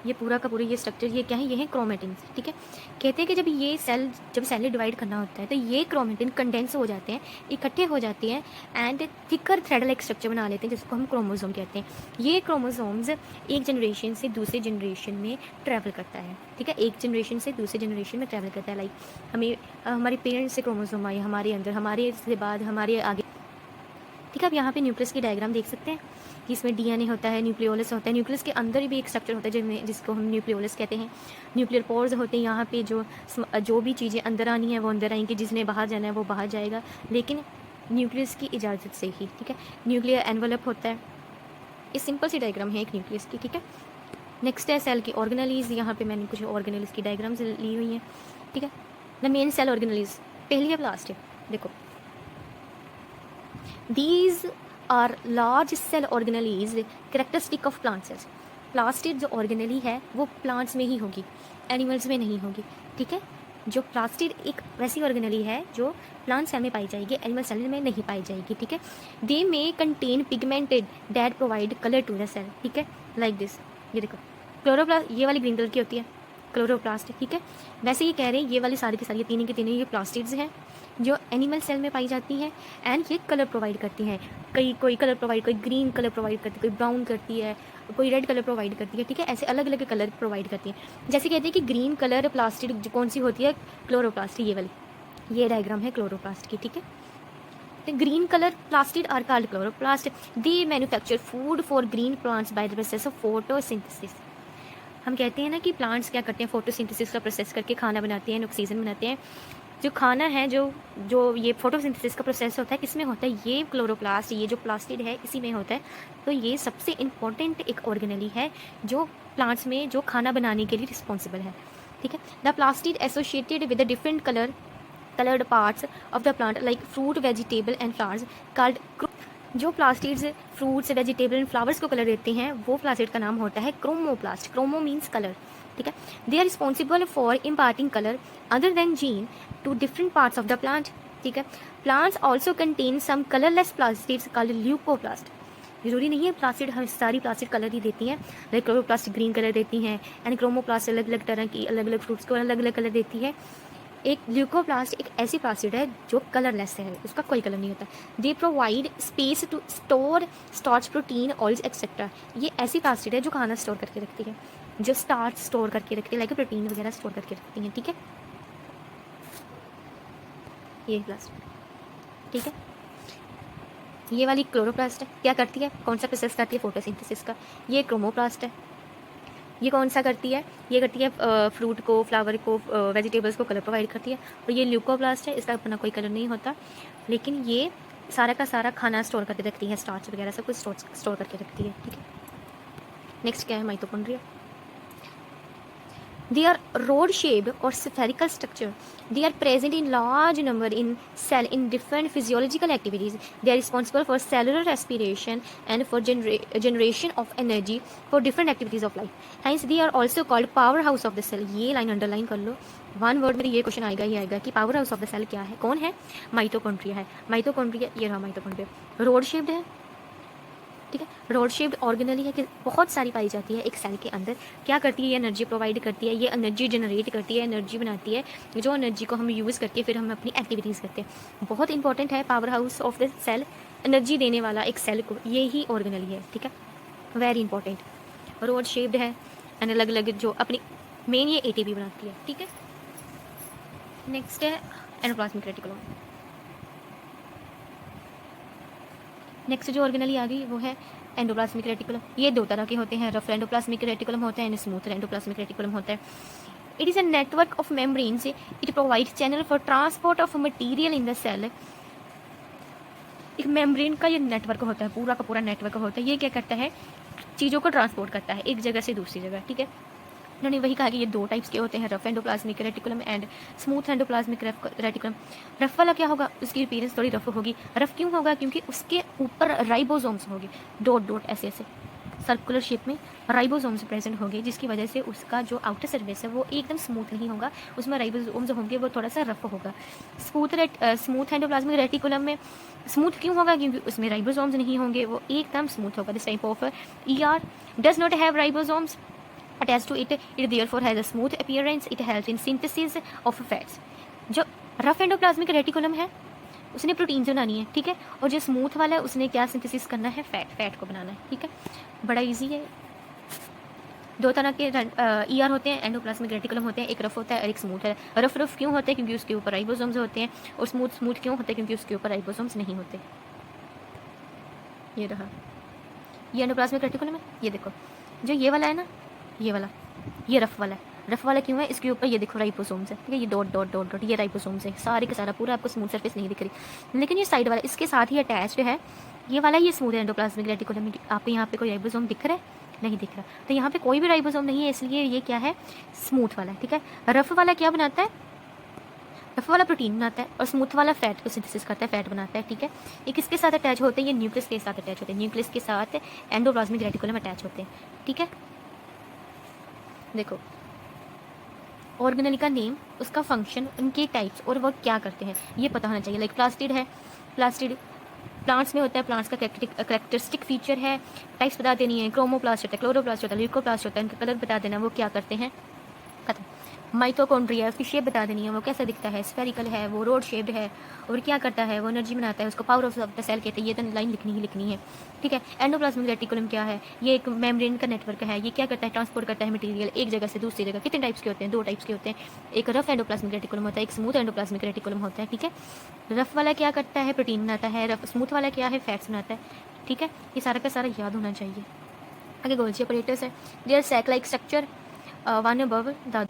[SPEAKER 2] ये पूरा का पूरा ये स्ट्रक्चर ये क्या है? ये है क्रोमेटिन, ठीक है। कहते हैं कि जब सेल डिवाइड करना होता है तो ये क्रोमेटिन कंडेंस हो जाते हैं, इकट्ठे हो जाते हैं and thicker thread like structure बना लेते हैं, जिसको हम क्रोमोसोम कहते हैं। ये क्रोमोसोम्स एक जनरेशन से दूसरे जनरेशन में ट्रैवल करता है, ठीक है। एक जनरेशन से दूसरे जनरेशन में ट्रैवल करता है। लाइक हमें हमारे पेरेंट्स से क्रोमोसोम आए हमारे अंदर, हमारे से बाद हमारे आगे, ठीक है। अब यहाँ पे न्यूक्लियस की डायग्राम देख सकते हैं कि इसमें डीएनए होता है, न्यूक्लियोलस होता है, न्यूक्लियस के अंदर भी एक स्ट्रक्चर होता है जिसको हम न्यूक्लियोलस कहते हैं। न्यूक्लियर पोर्स होते हैं, यहाँ पे जो भी चीज़ें अंदर आनी है वो अंदर आएंगी, जिसने बाहर जाना है वो बाहर जाएगा, लेकिन न्यूक्लियस की इजाज़त से ही, ठीक है। न्यूक्लियर एनवलप होता है। ये सिंपल सी डायग्राम है एक न्यूक्लियस की, ठीक है। नेक्स्ट है सेल की ऑर्गेनेलीज। यहाँ पे मैंने कुछ ऑर्गेनेलीज की डायग्राम्स ली हुई हैं, ठीक है। द मेन सेल ऑर्गेनेलीज, पहली अब लास्ट है, देखो These are large cell organelles characteristic of plant cells. Plastid जो ऑर्गेनली है वो प्लांट्स में ही होगी, एनिमल्स में नहीं होगी, ठीक है। जो प्लास्टिड एक वैसी ऑर्गेनली है जो प्लांट सेल में पाई जाएगी, एनिमल सेल में नहीं पाई जाएगी, ठीक है। They may contain pigmented that provide colour to the cell, ठीक है। लाइक दिस, ये देखो क्लोरोप्लास्ट, ये वाली ग्रीन कलर की होती है क्लोरोप्लास्ट, ठीक है। वैसे ये कह रहे हैं ये वाली सारी की सारी तीनों की तीनों ये प्लास्टिड्स हैं जो एनिमल सेल में पाई जाती हैं एंड ये कलर प्रोवाइड करती हैं। कोई कलर प्रोवाइड, कोई ग्रीन कलर प्रोवाइड करती है, कोई ब्राउन करती है, कोई रेड कलर प्रोवाइड करती है, ठीक है। ऐसे अलग अलग कलर प्रोवाइड करती हैं। जैसे कहते हैं कि ग्रीन कलर प्लास्टिड जो कौन सी होती है? क्लोरोप्लास्ट, ये वाली, ये डायग्राम है क्लोरोप्लास्ट की, ठीक है। तो green colour plastid are called chloroplast. They manufacture food for green plants by the process of photosynthesis. हम कहते हैं ना कि प्लांट्स क्या करते हैं? फोटोसिंथेसिस का प्रोसेस करके खाना बनाते हैं, ऑक्सीजन बनाते हैं। जो खाना है जो ये फोटोसिंथेसिस का प्रोसेस होता है किसमें होता है? ये क्लोरोप्लास्ट, ये जो प्लास्टिड है इसी में होता है। तो ये सबसे इम्पॉर्टेंट एक ऑर्गेनली है जो प्लांट्स में जो खाना बनाने के लिए रिस्पॉन्सिबल है, ठीक है। The plastid associated with the different coloured parts of the plant like fruit, vegetable and flowers called. जो plastids fruits, vegetable and flowers को कलर देते हैं वो प्लास्टिड का नाम होता है क्रोमोप्लास्ट। क्रोमो मीन्स कलर, ठीक है। They are responsible for imparting colour other than जीन to different parts of the plant, ठीक है। Plants also contain some colourless plastids called leucoplast. जरूरी नहीं है प्लास्टिड हर सारी प्लास्टिड कलर ही देती हैं, लाइक क्लोरोप्लास्ट ग्रीन कलर देती हैं एंड क्रोमोप्लास्ट अलग अलग तरह की अलग अलग फ्रूट्स को अलग अलग कलर देती है। एक ल्यूकोप्लास्ट एक ऐसी प्लास्टिड है जो कलरलेस है, उसका कोई कलर नहीं होता। They provide space to store starch, protein, oils etcetera. ये ऐसी प्लास्टिड है जो खाना स्टोर करके रखती है, जो स्टार्च स्टोर करके रखती है, लाइक प्रोटीन वगैरह स्टोर करके रखती हैं, ठीक है। ये प्लास्टिड, ठीक है। ये वाली क्लोरोप्लास्ट है, क्या करती है? कौन सा प्रोसेस करती है? फोटोसिंथेसिस का। ये क्रोमोप्लास्ट है, ये कौन सा करती है? ये करती है फ्रूट को, फ्लावर को, वेजिटेबल्स को कलर प्रोवाइड करती है। और ये ल्यूकोप्लास्ट है, इसका अपना कोई कलर नहीं होता, लेकिन ये सारा का सारा खाना स्टोर करके रखती है, स्टार्च वगैरह सब कुछ स्टोर करके रखती है, ठीक है। नेक्स्ट क्या है, mitochondria. They are rod-shaped or spherical structure. They are present in large number in cell in different physiological activities. They are responsible for cellular respiration and for generation of energy for different activities of life. Hence, they are also called powerhouse of the cell. ये line underline कर लो, one word में ये question आएगा ही आएगा कि powerhouse of the cell क्या है, कौन है, माइटोकॉन्ड्रिया है। माइटोकॉन्ड्रिया ये रहा माइटोकॉन्ड्रिया, रोड शेप्ड है, ठीक है। रोड शेप्ड ऑर्गेनली है कि बहुत सारी पाई जाती है एक सेल के अंदर। क्या करती है, ये एनर्जी प्रोवाइड करती है, ये एनर्जी जनरेट करती है, एनर्जी बनाती है, जो एनर्जी को हम यूज़ करके फिर हम अपनी एक्टिविटीज़ करते हैं। बहुत इंपॉर्टेंट है powerhouse of the cell, energy देने वाला एक सेल को ये ही ऑर्गेनली है, ठीक है, वेरी इंपॉर्टेंट। रोड शेप्ड है एंड अलग अलग जो अपनी मेन ये ATP बनाती है, ठीक है। नेक्स्ट है एंडोप्लाज्मिक रेटिकुलम। नेक्स्ट जो ऑर्गेनली आ गई वो है एंडोप्लाज्मिक रेटिकुलम। ये दो तरह के होते हैं, रफ एंडोप्लाज्मिक रेटिकुलम होता है एंड स्मूथ एंडोप्लाज्मिक रेटिकुलम होता है। It is a network of membranes, it provide channel for transport of material in the cell. एक मेम्ब्रेन का ये नेटवर्क होता है, पूरा का पूरा नेटवर्क होता है। ये क्या करता है, चीज़ों को ट्रांसपोर्ट करता है एक जगह से दूसरी जगह, ठीक है। उन्होंने वही कहा कि ये दो टाइप्स के होते हैं, rough endoplasmic reticulum and smooth endoplasmic reticulum. Rough वाला क्या होगा, उसकी अपीयरेंस थोड़ी रफ होगी। रफ क्यों होगा, क्योंकि उसके ऊपर राइबोसोम्स होगी, डॉट डॉट ऐसे ऐसे सर्कुलर शेप में राइबोसोम्स प्रेजेंट होंगे, जिसकी वजह से उसका जो आउटर सर्फेस है वो एकदम स्मूथ नहीं होगा, उसमें राइबोसोम्स होंगे वो थोड़ा सा रफ होगा। स्मूथ एंडोप्लाज्मिक रेटिकुलम में स्मूथ क्यों होगा, क्योंकि उसमें राइबोसोम्स नहीं होंगे, वो एकदम स्मूथ होगा। This type of ER does not have ribosomes attached to it, it therefore has a smooth appearance. It helps in synthesis of fats. जो रफ एंडोप्लाज्मिक रेटिकुलम है उसने प्रोटीन्स बनानी है, ठीक है, और जो स्मूथ वाला है उसने क्या सिंथेसिस करना है, फैट को बनाना है, ठीक है। बड़ा इजी है। दो तरह के ER होते हैं, एंडोप्लाज्मिक रेटिकुलम होते हैं, एक रफ होता है और एक स्मूथ है। रफ क्यों होते हैं, क्योंकि उसके ऊपर राइबोसोम्स होते हैं, और स्मूथ क्यों होते हैं, क्योंकि उसके ऊपर राइबोसोम्स नहीं होते। ये रहा, ये एंडोप्लाज्मिक रेटिकुलम है। ये देखो जो ये वाला है ना, ये वाला, ये रफ वाला है। रफ वाला क्यों है, इसके ऊपर ये देखो राइबोसोम्स है, ठीक है, ये डॉट डॉट डॉट डॉट ये राइबोसोम्स है, सारे का सारा पूरा आपको स्मूथ सरफेस नहीं दिख रही, लेकिन ये साइड वाला इसके साथ ही अटैच्ड है। ये वाला ये स्मूथ एंडोप्लाज्मिक रेटिकुलम। आपको यहाँ पे कोई राइबोसोम दिख रहा है, नहीं दिख रहा, तो यहाँ पे कोई भी राइबोसोम नहीं है, इसलिए ये क्या है, स्मूथ वाला है, ठीक है। रफ वाला क्या बनाता है, रफ वाला प्रोटीन बनाता है और स्मूथ वाला फैट को सिंथेसिस करता है, फैट बनाता है, ठीक है। ये किसके साथ अटैच होते हैं, ये न्यूक्लियस के साथ अटैच होते हैं, न्यूक्लियस के साथ एंडोप्लाज्मिक रेटिकुलम अटैच होते हैं, ठीक है। देखो ऑर्गेनली का नेम, उसका फंक्शन, उनके टाइप्स और वो क्या करते हैं ये पता होना चाहिए। लाइक प्लास्टिड है, प्लास्टिड प्लांट्स में होता है, प्लांट्स का करेक्टरिस्टिक फीचर है, टाइप्स बता देनी है। क्रोमोप्लास्ट होता है, क्लोरोप्लास्ट होता है, ल्यूकोप्लास्ट होता है, इनका कलर बता देना वो क्या करते हैं, खत्म। माइटोकॉन्ड्रिया, उसकी शेप बता देनी है, वो कैसा दिखता है, स्फेरिकल है, वो रोड शेप्ड है, और क्या करता है, वो एनर्जी बनाता है, उसको पावर ऑफ द सेल कहते हैं। ये तो लाइन लिखनी ही लिखनी है, ठीक है। एंडोप्लाज्मिक रेटिकुलम क्या है, ये एक मेम्ब्रेन का नेटवर्क है, ये क्या करता है, ट्रांसपोर्ट करता है मटेरियल एक जगह से दूसरी जगह। कितने टाइप्स के होते हैं, दो टाइप्स के होते हैं, एक रफ एंडोप्लाज्मिक रेटिकुलम होता है, एक स्मूथ एंडोप्लाज्मिक रेटिकुलम होता है, ठीक है। रफ वाला क्या करता है, प्रोटीन बनाता है, स्मूथ वाला क्या है, फैट्स बनाता है, ठीक है। ये सारा का सारा याद होना चाहिए। आगे गोल्जी ऑपरेटर्स है, there sac like structure one above the.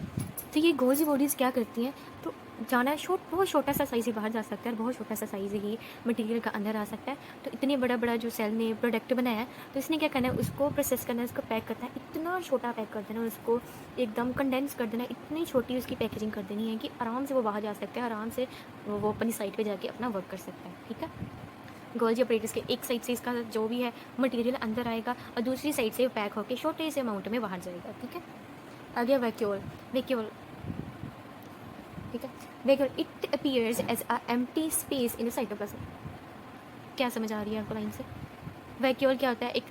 [SPEAKER 2] तो ये गोल्जी बॉडीज़ क्या करती हैं, तो जाना बहुत छोटा सा साइज़ ही बाहर जा सकता है, और बहुत छोटा सा साइज़ ही मटेरियल का अंदर आ सकता है। तो इतने बड़ा बड़ा जो सेल ने प्रोडक्ट बनाया है, तो इसने क्या करना है, उसको प्रोसेस करना है, उसको पैक करना है, इतना छोटा पैक कर देना, उसको एकदम कंडेंस कर देना, इतनी छोटी उसकी पैकेजिंग कर देनी है कि आराम से वो बाहर जा सकता है, आराम से वो अपनी साइड पर जाके अपना वर्क कर सकता है, ठीक है। गोल्जी ऑपरेटर्स के एक साइड से इसका जो भी है मटेरियल अंदर आएगा और दूसरी साइड से पैक होकर छोटे से अमाउंट में बाहर जाएगा, ठीक है। आगे वैक्यूल, ठीक है। Vacuole it appears as a empty space in the cytoplasm. क्या समझ आ रही है आपको लाइन से? वैक्यूल क्या होता है, एक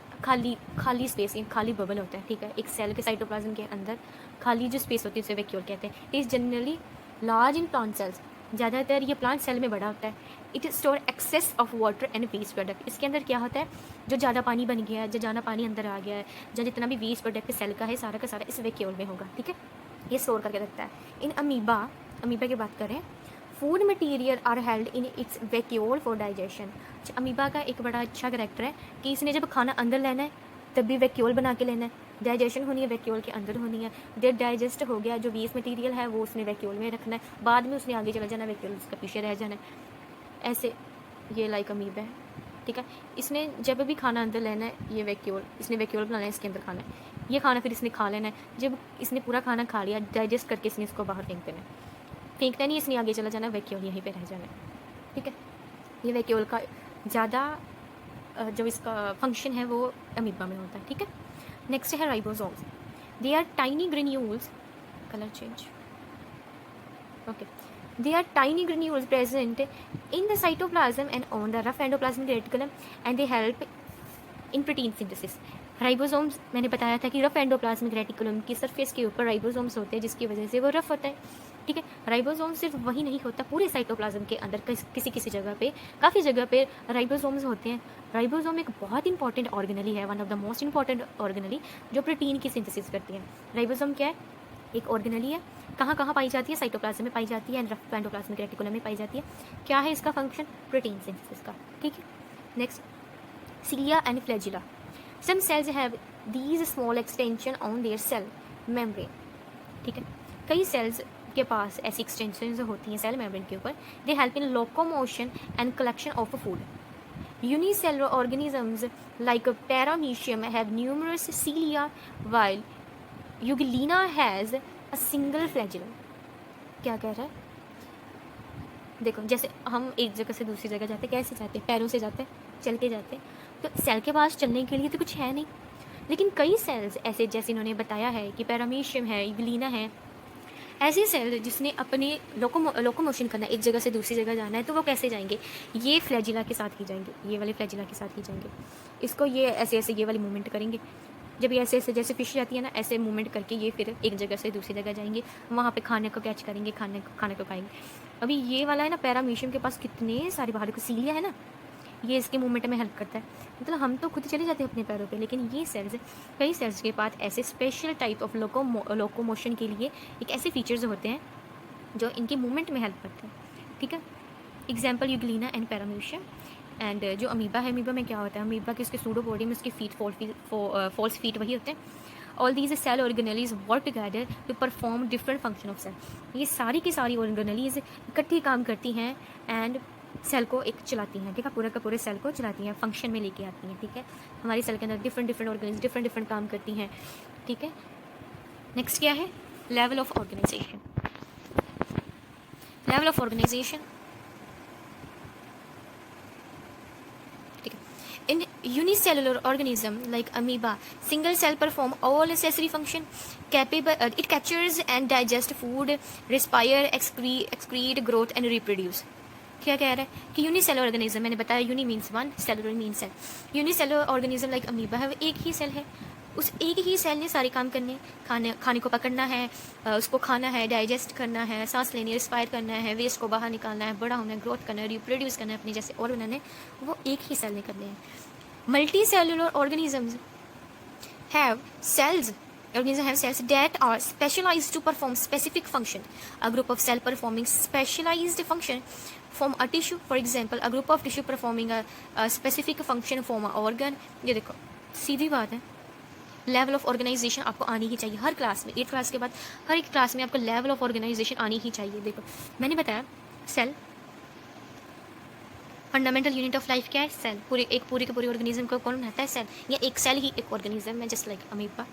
[SPEAKER 2] खाली स्पेस, एक खाली बबल होता है, ठीक है। एक सेल के साइटोप्लाज्म के अंदर खाली जो स्पेस होती है उसे वैक्यूल कहते हैं। It is generally large in plant cells, ज़्यादातर ये प्लांट सेल में बड़ा होता है। It store excess of water and waste product. इसके अंदर क्या होता है, जो ज़्यादा पानी बन गया है, जो ज़्यादा पानी अंदर आ गया है, जो जितना भी वेस्ट प्रोडक्ट सेल का है, सारा का सारा इस वैक्यूल में होगा, ठीक है। ये स्टोर करके रखता है। इन अमीबा की बात करें, food material are held in its vacuole for digestion. Amoeba का एक बड़ा अच्छा करैक्टर है कि इसने जब खाना अंदर लेना है तब भी वैक्यूल बना के लेना है, डाइजेशन होनी है वैक्यूल के अंदर होनी है। जब डाइजेस्ट हो गया जो वेस्ट मटीरियल है वो उसने वैक्यूल में रखना है, बाद में उसने आगे चला जाना, वैक्यूल उसका पीछे रह जाना है। ऐसे
[SPEAKER 1] ये लाइक अमीबा है, ठीक है। इसने जब भी खाना अंदर लेना है, ये वैक्यूल, इसने वैक्यूल बनाना है, इसके अंदर खाना है, ये खाना फिर इसने खा लेना है। जब इसने पूरा खाना खा लिया, डाइजेस्ट करके इसने इसको बाहर फेंक देना है। फेंकना नहीं, इसने आगे चला जाना, वैक्यूल यहीं पे रह जाना है, ठीक है। ये वैक्यूल का ज़्यादा जो इसका फंक्शन है वो अमीबा में होता है, ठीक है। नेक्स्ट है ribosomes. They are tiny granules, colour change, okay. They are tiny granules present in the cytoplasm and on the rough endoplasmic reticulum and they help in protein synthesis. Ribosomes मैंने बताया था कि रफ एंडोप्लाज्मिक रेटिकुलम की surface के ऊपर ribosomes होते हैं जिसकी वजह से वो रफ होता है, ठीक है। राइबोसोम सिर्फ वही नहीं होता, पूरे साइटोप्लाज्म के अंदर किसी किसी जगह पे, काफ़ी जगह पे राइबोसोम्स होते हैं। राइबोसोम एक बहुत इंपॉर्टेंट ऑर्गेनली है, one of the most important organelle जो प्रोटीन की सिंथेसिस करती है। राइबोसोम क्या है? एक ऑर्गेनली है। कहाँ कहाँ पाई जाती है? साइटोप्लाज्म में पाई जाती है एंड रफ एंडोप्लाज्मिक रेटिकुलम में पाई जाती है। क्या है इसका फंक्शन? प्रोटीन सिंथेसिस का, ठीक है। Next, cilia and flagella. Some cells have these small extension on their cell membrane, ठीक है। कई सेल्स के पास ऐसी एक्सटेंशन होती हैं सेल मेम्ब्रेन के ऊपर। They help in locomotion and collection of food. Unicellular organisms like Paramecium have numerous cilia while Euglena has a single flagellum. क्या कह रहा है? देखो, जैसे हम एक जगह से दूसरी जगह जाते, कैसे जाते? पैरों से जाते, चल के जाते। तो सेल के पास चलने के लिए तो कुछ है नहीं, लेकिन कई सेल्स ऐसे, जैसे इन्होंने बताया है कि पैरामीशियम है, यूग्लिना है, ऐसे सेल जिसने अपने लोकोमोशन करना है, एक जगह से दूसरी जगह जाना है, तो वो कैसे जाएंगे? ये फ्लैजिला के साथ ही जाएंगे, ये वाले फ्लैजिला के साथ ही जाएंगे। इसको ये ऐसे ऐसे ये वाली मूवमेंट करेंगे। जब ये ऐसे ऐसे जैसे फिश जाती है ना, ऐसे मूवमेंट करके ये फिर एक जगह से दूसरी जगह जाएंगे, वहाँ पे खाने को कैच करेंगे, खाने को खाएंगे। अभी ये वाला है ना, पैरामीशियम के पास कितने सारे बाहर को सीलिया है ना, ये इसके मूवमेंट में हेल्प करता है। मतलब हम तो खुद चले जाते हैं अपने पैरों पे, लेकिन ये सेल्स, कई सेल्स के पास ऐसे स्पेशल टाइप ऑफ लोकोमोशन के लिए एक ऐसे फीचर्स होते हैं जो इनकी मूवमेंट में हेल्प करते हैं, ठीक है। Example Euglena and paramecium. And जो अमीबा है, अमीबा में क्या होता है? अमीबा के उसके सूडोपोडी में उसके फीट फॉल्स फीट वही होते हैं। All these cell organelles work together to perform different function of cell. ये सारी की सारी ऑर्गेनलीज इकट्ठी काम करती हैं एंड सेल को एक चलाती हैं, ठीक है। पूरे का पूरे सेल को चलाती हैं, फंक्शन में लेके आती हैं, ठीक है। हमारी सेल के अंदर डिफरेंट ऑर्गेनलीज डिफरेंट काम करती हैं, ठीक है। नेक्स्ट क्या है? Level of organisation. Level of organisation, in unicellular organism like amoeba, single cell perform all necessary function capable, it captures and digests food, respire, excrete, growth and reproduce. क्या कह रहा है कि यूनिसेलुलर ऑर्गेनिज्म, मैंने बताया uni means one, cellular means cell. Unicellular organism like amoeba है, वो एक ही सेल है, उस एक ही सेल ने सारे काम करने, खाने को पकड़ना है, उसको खाना है, डाइजेस्ट करना है, सांस लेनी, रिस्पायर करना है, वेस्ट को बाहर निकालना है, बड़ा होना है, ग्रोथ करना है, रिप्रोड्यूस करना है, अपने जैसे और बनाने, वो एक ही सेल ने करने हैं। Multicellular organisms have cells organisms have cells that are specialized to perform specific function. A group of cell performing specialized function form a tissue. For example, a group of tissue performing a specific function form a organ. ये देखो, सीधी बात है। Level of organisation आपको आनी ही चाहिए हर class में। 8th class के बाद हर एक क्लास में आपको लेवल ऑफ ऑर्गेनाइजेशन आनी ही चाहिए। देखो, मैंने बताया cell fundamental unit of life क्या है? सेल। पूरे के पूरे ऑर्गेनिज्म को कौन बनाता है? सेल। या एक सेल ही एक ऑर्गेनिज्म है, जस्ट लाइक अमीबा।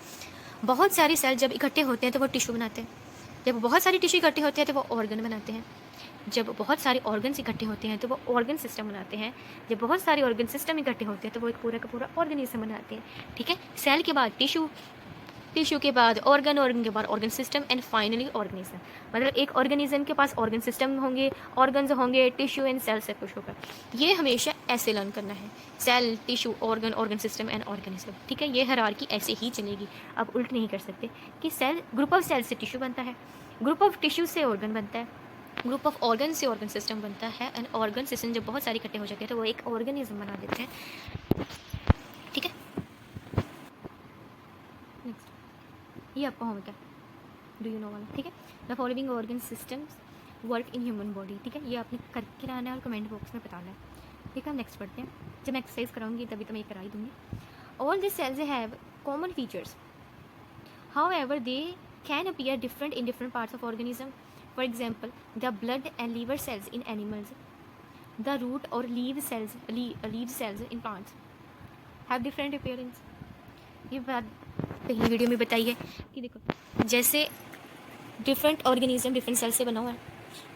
[SPEAKER 1] बहुत सारे सेल जब इकट्ठे होते हैं तो वो टिश्यू बनाते हैं। जब बहुत सारे टिश्यू इकट्ठे होते हैं तो वो ऑर्गन बनाते हैं। जब बहुत सारे ऑर्गन्स इकट्ठे होते हैं तो वो ऑर्गन सिस्टम बनाते हैं। जब बहुत सारे ऑर्गन सिस्टम इकट्ठे होते हैं तो वो एक पूरा का पूरा ऑर्गेनिज्म बनाते हैं, ठीक है। सेल के बाद टिश्यू, टिश्यू के बाद ऑर्गन के बाद organ system and finally organism. मतलब एक ऑर्गेनिज्म के पास ऑर्गन सिस्टम होंगे, ऑर्गन्स होंगे, टिश्यू एंड सेल से कुछ होगा। ये हमेशा ऐसे लर्न करना है, cell, tissue, organ system and organism, ठीक है। ये हायरार्की ऐसे ही चलेगी, आप उल्ट नहीं कर सकते कि सेल, ग्रुप ऑफ सेल से टिश्यू बनता है, ग्रुप ऑफ टिश्यू से ऑर्गन बनता है, ग्रुप ऑफ ऑर्गन से ऑर्गन सिस्टम बनता है एंड ऑर्गन सिस्टम जब बहुत सारे इकट्ठे हो जाते हैं तो वो एक ऑर्गेनिज्म बना देते हैं, ठीक है। नेक्स्ट, ये आपका होमवर्क है, डू यू नो वाला, ठीक है। The following organ systems work in human body, ठीक है। ये आपने करके लाना है और कमेंट बॉक्स में बताना है, ठीक है। नेक्स्ट पढ़ते हैं। जब मैं एक्सरसाइज कराऊंगी तभी तो मैं कराई दूंगी। All this cells have common features, however they can appear different in different parts of organism. For example, the blood and liver cells in animals the root और leaf cells in plants have different appearance. ये बात पहली video में बताई है कि देखो जैसे डिफरेंट ऑर्गेनिज्म डिफरेंट सेल से बना हुआ है,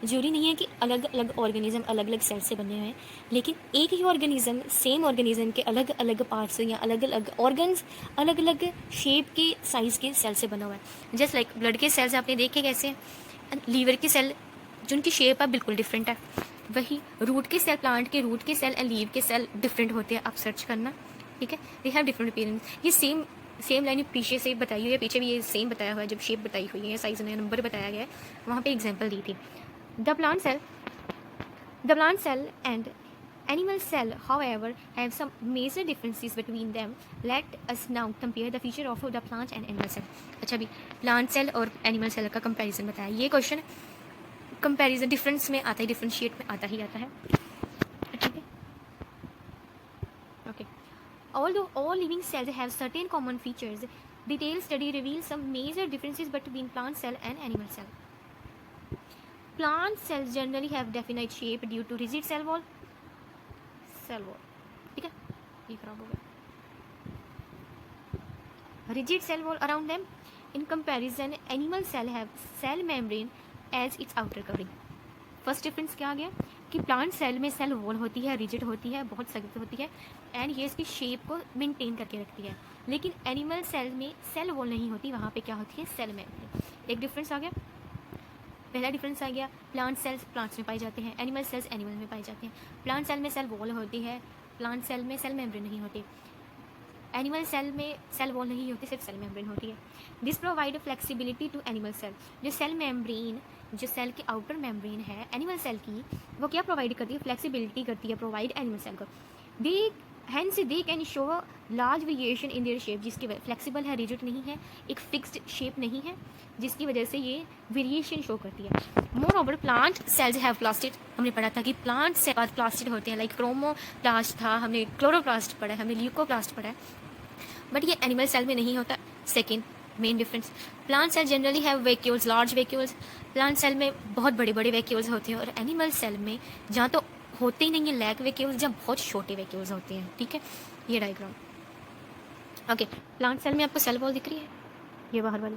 [SPEAKER 1] जरूरी नहीं है कि अलग अलग ऑर्गेनिज्म अलग अलग सेल से बने हुए हैं, लेकिन एक ही ऑर्गेनिज्म सेम ऑर्गेनिज्म के अलग अलग पार्ट्स या अलग अलग ऑर्गन्स अलग अलग शेप के साइज़ के सेल से बना हुआ है। जस्ट लाइक ब्लड के सेल्स आपने देखे कैसे हैं, लीवर के सेल जिनकी शेप है बिल्कुल डिफरेंट है, वही रूट के सेल, प्लांट के रूट के सेल एंड लीव के सेल डिफरेंट होते हैं। आप सर्च करना, ठीक है, दे हैव डिफरेंट अपीयरेंस। ये सेम लाइन पीछे से बताई हुई है, पीछे भी ये सेम बताया हुआ है, जब शेप बताई हुई है, साइज में नंबर बताया गया है, वहाँ पे एग्जांपल दी थी। The plant cell and animal cell however have some major differences between them. Let us now compare the feature of the plant and animal cell. अच्छा भी प्लांट सेल और एनिमल सेल का कंपैरिजन बताया। ये question comparison difference में आता है, differentiate में आता ही आता है, ठीक है, okay. Although all living cells have certain common features, detailed study reveals some major differences between plant cell and animal cell. Plant cells generally have definite shape due to rigid cell wall, ठीक है, ये खराब हो गया, rigid cell wall around them. In comparison, animal cell have cell membrane as its outer covering. First difference क्या आ गया कि plant cell में सेल वॉल होती है, रिजिड होती है, बहुत सख्त होती है एंड ये इसकी शेप को मेंटेन करके रखती है, लेकिन एनिमल सेल में सेल वॉल नहीं होती, वहाँ पे क्या होती है, सेल मेम्ब्रेन। एक डिफरेंस आ गया, पहला डिफरेंस आ गया, प्लांट सेल्स प्लांट्स में पाए जाते हैं, एनिमल सेल्स एनिमल में पाए जाते हैं। प्लांट सेल में सेल वॉल होती है, प्लांट सेल में सेल मेम्ब्रेन नहीं होती। एनिमल सेल में सेल वॉल नहीं होती, सिर्फ सेल मेम्ब्रेन होती है। This provide flexibility to animal cell. जो सेल मेम्ब्रेन, जो सेल की आउटर मेम्ब्रेन है एनिमल सेल की, वो क्या प्रोवाइड करती है, फ्लेक्सिबिलिटी करती है, प्रोवाइड एनिमल सेल को। They hence they can show large variation in their shape, जिसकी फ्लेक्सिबल है, रिजिड नहीं है, एक फिक्स्ड शेप नहीं है, जिसकी वजह से ये वेरिएशन शो करती है। More over plant cells have plastid, हमने पढ़ा था कि प्लांट से बाद प्लास्टिड होते हैं, लाइक क्रोमोप्लास्ट था, हमने क्लोरोप्लास्ट पढ़ा है, हमने ल्यूकोप्लास्ट पढ़ा है, बट ये एनिमल सेल में नहीं होता। Second main difference, plant cell generally have vacuoles, large vacuoles, plant cell में बहुत बड़े बड़े वैक्यूल्स होते हैं, और एनिमल सेल में जहाँ तो होते ही नहीं है लैक वैक्यूल्स, जहाँ बहुत छोटे वैक्यूल्स होते हैं, ठीक है, ये डायग्राम, ओके। प्लांट सेल में आपको सेल वॉल दिख रही है, ये बाहर वाली,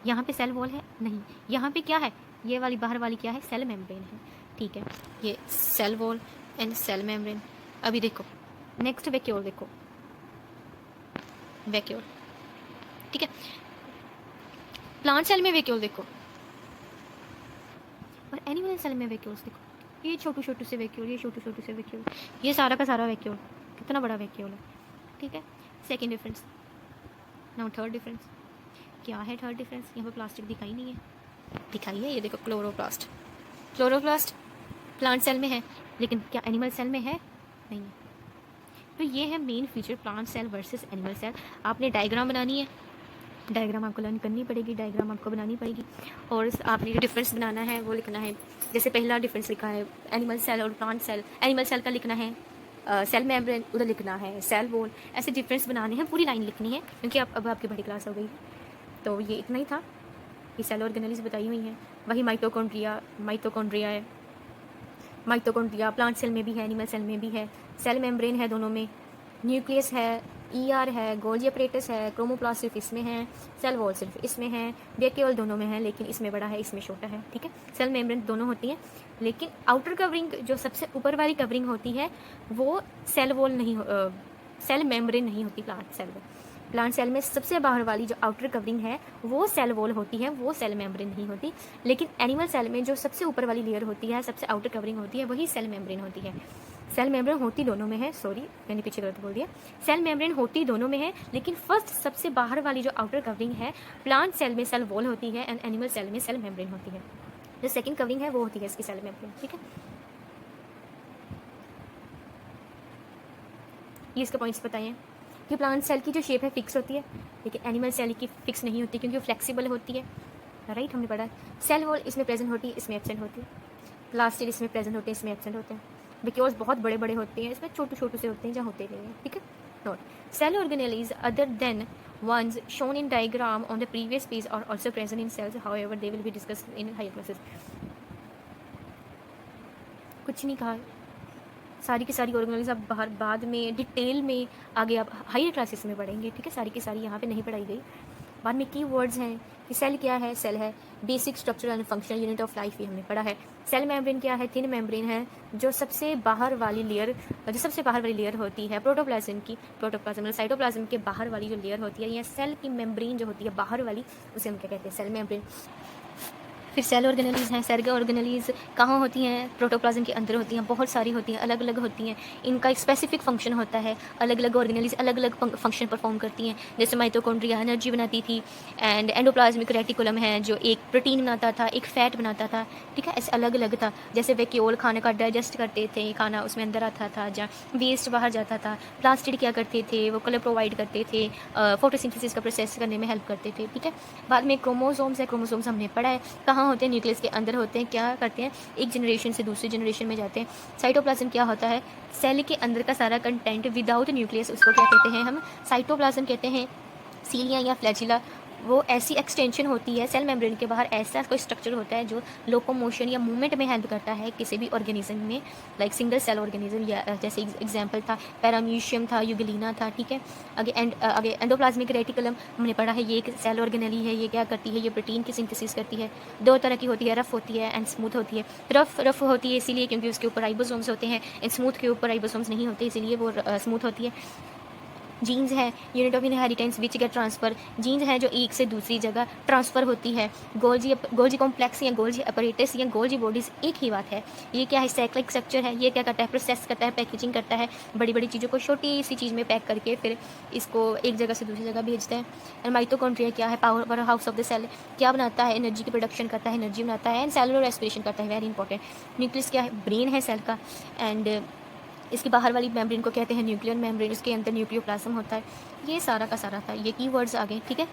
[SPEAKER 1] यहाँ पे सेल वॉल है नहीं, यहाँ पे क्या है, ये वाली बाहर वाली क्या है, सेल मेम्ब्रेन है, ठीक है, ये cell wall and cell membrane. अभी देखो नेक्स्ट वैक्यूल, देखो वैक्यूल, ठीक है, प्लांट सेल में वैक्यूल देखो और एनिमल सेल में वैक्यूल्स देखो, ये छोटू छोटू से वैक्यूल, ये छोटू छोटू से वैक्यूल, ये सारा का सारा वैक्यूल, कितना बड़ा वैक्यूल है, ठीक है। Second difference. Now third difference, क्या है थर्ड डिफरेंस, यहाँ पे प्लास्टिक दिखाई नहीं है, दिखाई है, ये देखो क्लोरोप्लास्ट, क्लोरोप्लास्ट प्लांट सेल में है, लेकिन क्या एनिमल सेल में है, नहीं है। तो ये है main feature plant cell versus animal cell. आपने डायग्राम बनानी है, डायग्राम आपको लर्न करनी पड़ेगी, डायग्राम आपको बनानी पड़ेगी, और आपने जो डिफरेंस बनाना है वो लिखना है। जैसे पहला डिफरेंस लिखा है एनिमल सेल और प्लांट सेल, एनिमल सेल का लिखना है सेल मेम्ब्रेन, उधर लिखना है सेल वॉल, ऐसे डिफरेंस बनाने हैं, पूरी लाइन लिखनी है, क्योंकि अब आपकी बड़ी क्लास हो गई। तो ये इतना ही था, ये सेल ऑर्गेनेल्स बताई हुई हैं, वही माइटोकॉन्ड्रिया है, माइटोकॉन्ड्रिया प्लांट सेल में भी है, एनिमल सेल में भी है, सेल मेम्ब्रेन है दोनों में, न्यूक्लियस है, ईआर है, गोल्जी अपरेटस है, क्रोमोप्लास्ट सिर्फ इसमें है, सेल वॉल सिर्फ इसमें है, वैक्यूल दोनों में है, लेकिन इसमें बड़ा है, इसमें छोटा है, ठीक है। सेल मेम्ब्रेन दोनों होती हैं, लेकिन आउटर कवरिंग जो सबसे ऊपर वाली कवरिंग होती है वो सेल वॉल नहीं, सेल मेम्ब्रेन नहीं होती प्लांट सेल में। प्लांट सेल में सबसे बाहर वाली जो आउटर कवरिंग है वो सेल वॉल होती है, वो सेल मेम्ब्रेन नहीं होती। लेकिन एनिमल सेल में जो सबसे ऊपर वाली लेयर होती है, सबसे आउटर कवरिंग होती है, वही सेल मेम्ब्रेन होती है। सेल मेम्ब्रेन होती दोनों में है, सॉरी मैंने पीछे गलत बोल दिया, सेल मेम्ब्रेन होती दोनों में है, लेकिन फर्स्ट सबसे बाहर वाली जो आउटर कवरिंग है प्लांट सेल में सेल वॉल होती है एंड एनिमल सेल में सेल मेम्ब्रेन होती है। जो सेकेंड कवरिंग है वो होती है इसकी सेल मेम्ब्रेन, ठीक है। ये इसके पॉइंट्स बताए हैं कि प्लांट सेल की जो शेप है फिक्स होती है, लेकिन एनिमल सेल की फिक्स नहीं होती क्योंकि वो फ्लेक्सिबल होती है, राइट, हमने पढ़ा। सेल वॉल इसमें प्रेजेंट होती है, इसमें एब्सेंट होती है, प्लास्टिड इसमें प्रेजेंट होते हैं, इसमें एब्सेंट होते हैं, बिकॉज बहुत बड़े बड़े होते हैं, इसमें छोटे छोटे से होते हैं जहाँ होते नहीं हैं, ठीक है। Note, cell organelles other than ones shown in diagram on the previous page are also present in cells, however they will be discussed in higher classes.
[SPEAKER 2] कुछ नहीं कहा। सारी की सारी ऑर्गेनाइज आप बाहर बाद में डिटेल में आगे आप हायर क्लासेस में पढ़ेंगे, ठीक है। सारी की सारी यहाँ पे नहीं पढ़ाई गई। बाद में की वर्ड्स हैं कि सेल क्या है। सेल है basic structure and functional unit of life, ये हमने पढ़ा है। सेल मेम्ब्रेन क्या है, थिन मेम्ब्रेन है जो सबसे बाहर वाली लेयर होती है प्रोटोप्लाज्म की। प्रोटोप्लाज्म मतलब साइटोप्लाज्म के बाहर वाली जो लेयर होती है, या सेल की मेम्ब्रेन जो होती है बाहर वाली, उसे हम क्या कहते हैं, सेल मेम्ब्रेन। फिर सेल ऑर्गेनेलीज हैं। सेल ऑर्गेनेलीज कहाँ होती हैं, प्रोटोप्लाज्म के अंदर होती हैं, बहुत सारी होती हैं, अलग अलग होती हैं। इनका एक स्पेसिफिक फंक्शन होता है, अलग अलग ऑर्गेनेलीज अलग अलग फंक्शन परफॉर्म करती हैं। जैसे माइटोकॉन्ड्रिया एनर्जी बनाती थी, एंड एंडोप्लाज्मिक रेटिकुलम है जो एक प्रोटीन बनाता था, एक फैट बनाता था, ठीक है। ऐसे अलग अलग था। जैसे वैक्यूल खाने का डाइजेस्ट करते थे, खाना उसमें अंदर आता था, जहाँ वेस्ट बाहर जाता था। प्लास्टिड क्या करते थे, वो कलर प्रोवाइड करते थे, फोटोसिंथेसिस का प्रोसेस करने में हेल्प करते थे, ठीक है। बाद में क्रोमोसोम्स है। क्रोमोसोम्स हमने पढ़ा है कहाँ होते हैं, न्यूक्लियस के अंदर होते हैं। क्या करते हैं, एक जनरेशन से दूसरी जनरेशन में जाते हैं। साइटोप्लाज्म क्या होता है, सेल के अंदर का सारा कंटेंट विदाउट न्यूक्लियस, उसको क्या कहते हैं हम, साइटोप्लाज्म कहते हैं। सीलिया या फ्लैजिला वो ऐसी एक्सटेंशन होती है सेल मेम्ब्रेन के बाहर, ऐसा कोई स्ट्रक्चर होता है जो लोकोमोशन या मूवमेंट में हेल्प करता है किसी भी ऑर्गेनिज्म में, लाइक सिंगल सेल ऑर्गेनिज्म, या जैसे एग्जांपल था पैरामीशियम था, यूगेलिना था, ठीक है। आगे एंडोप्लाज्मिक रेटिकुलम हमने पढ़ा है, ये एक सेल ऑर्गेनेली है। ये क्या करती है, ये प्रोटीन की सिंथेसिस करती है। दो तरह की होती है, रफ होती है एंड स्मूथ होती है। रफ होती है इसीलिए क्योंकि उसके ऊपर राइबोसोम्स होते हैं, एंड स्मूथ के ऊपर राइबोसोम्स नहीं होते, इसीलिए वो स्मूथ होती है। जीन्स है, unit of inheritance which get transfer. Genes है जो एक से दूसरी जगह ट्रांसफ़र होती है। गोल्जी कॉम्प्लेक्स या गोल्जी अपरेटस या गोल्जी बॉडीज़ एक ही बात है। ये क्या है, साइक्लिक स्ट्रक्चर है। ये क्या करता है, प्रोसेस करता है, पैकेजिंग करता है, बड़ी बड़ी चीज़ों को छोटी सी चीज़ में पैक करके फिर इसको एक जगह से दूसरी जगह भेजते हैं। एंड माइटोकॉन्ड्रिया क्या है, powerhouse of the cell, क्या बनाता है, एनर्जी की प्रोडक्शन करता है, एनर्जी बनाता है, एंड सेलुलर रेस्पिरेशन करता है, वेरी इंपॉर्टेंट। न्यूक्लियस क्या है, ब्रेन है सेल का, एंड इसकी बाहर वाली मेम्ब्रेन को कहते हैं न्यूक्लियर मेम्ब्रेन, इसके अंदर न्यूक्लियोप्लाज्म होता है। ये सारा का सारा था, ये कीवर्ड्स आ गए, ठीक है।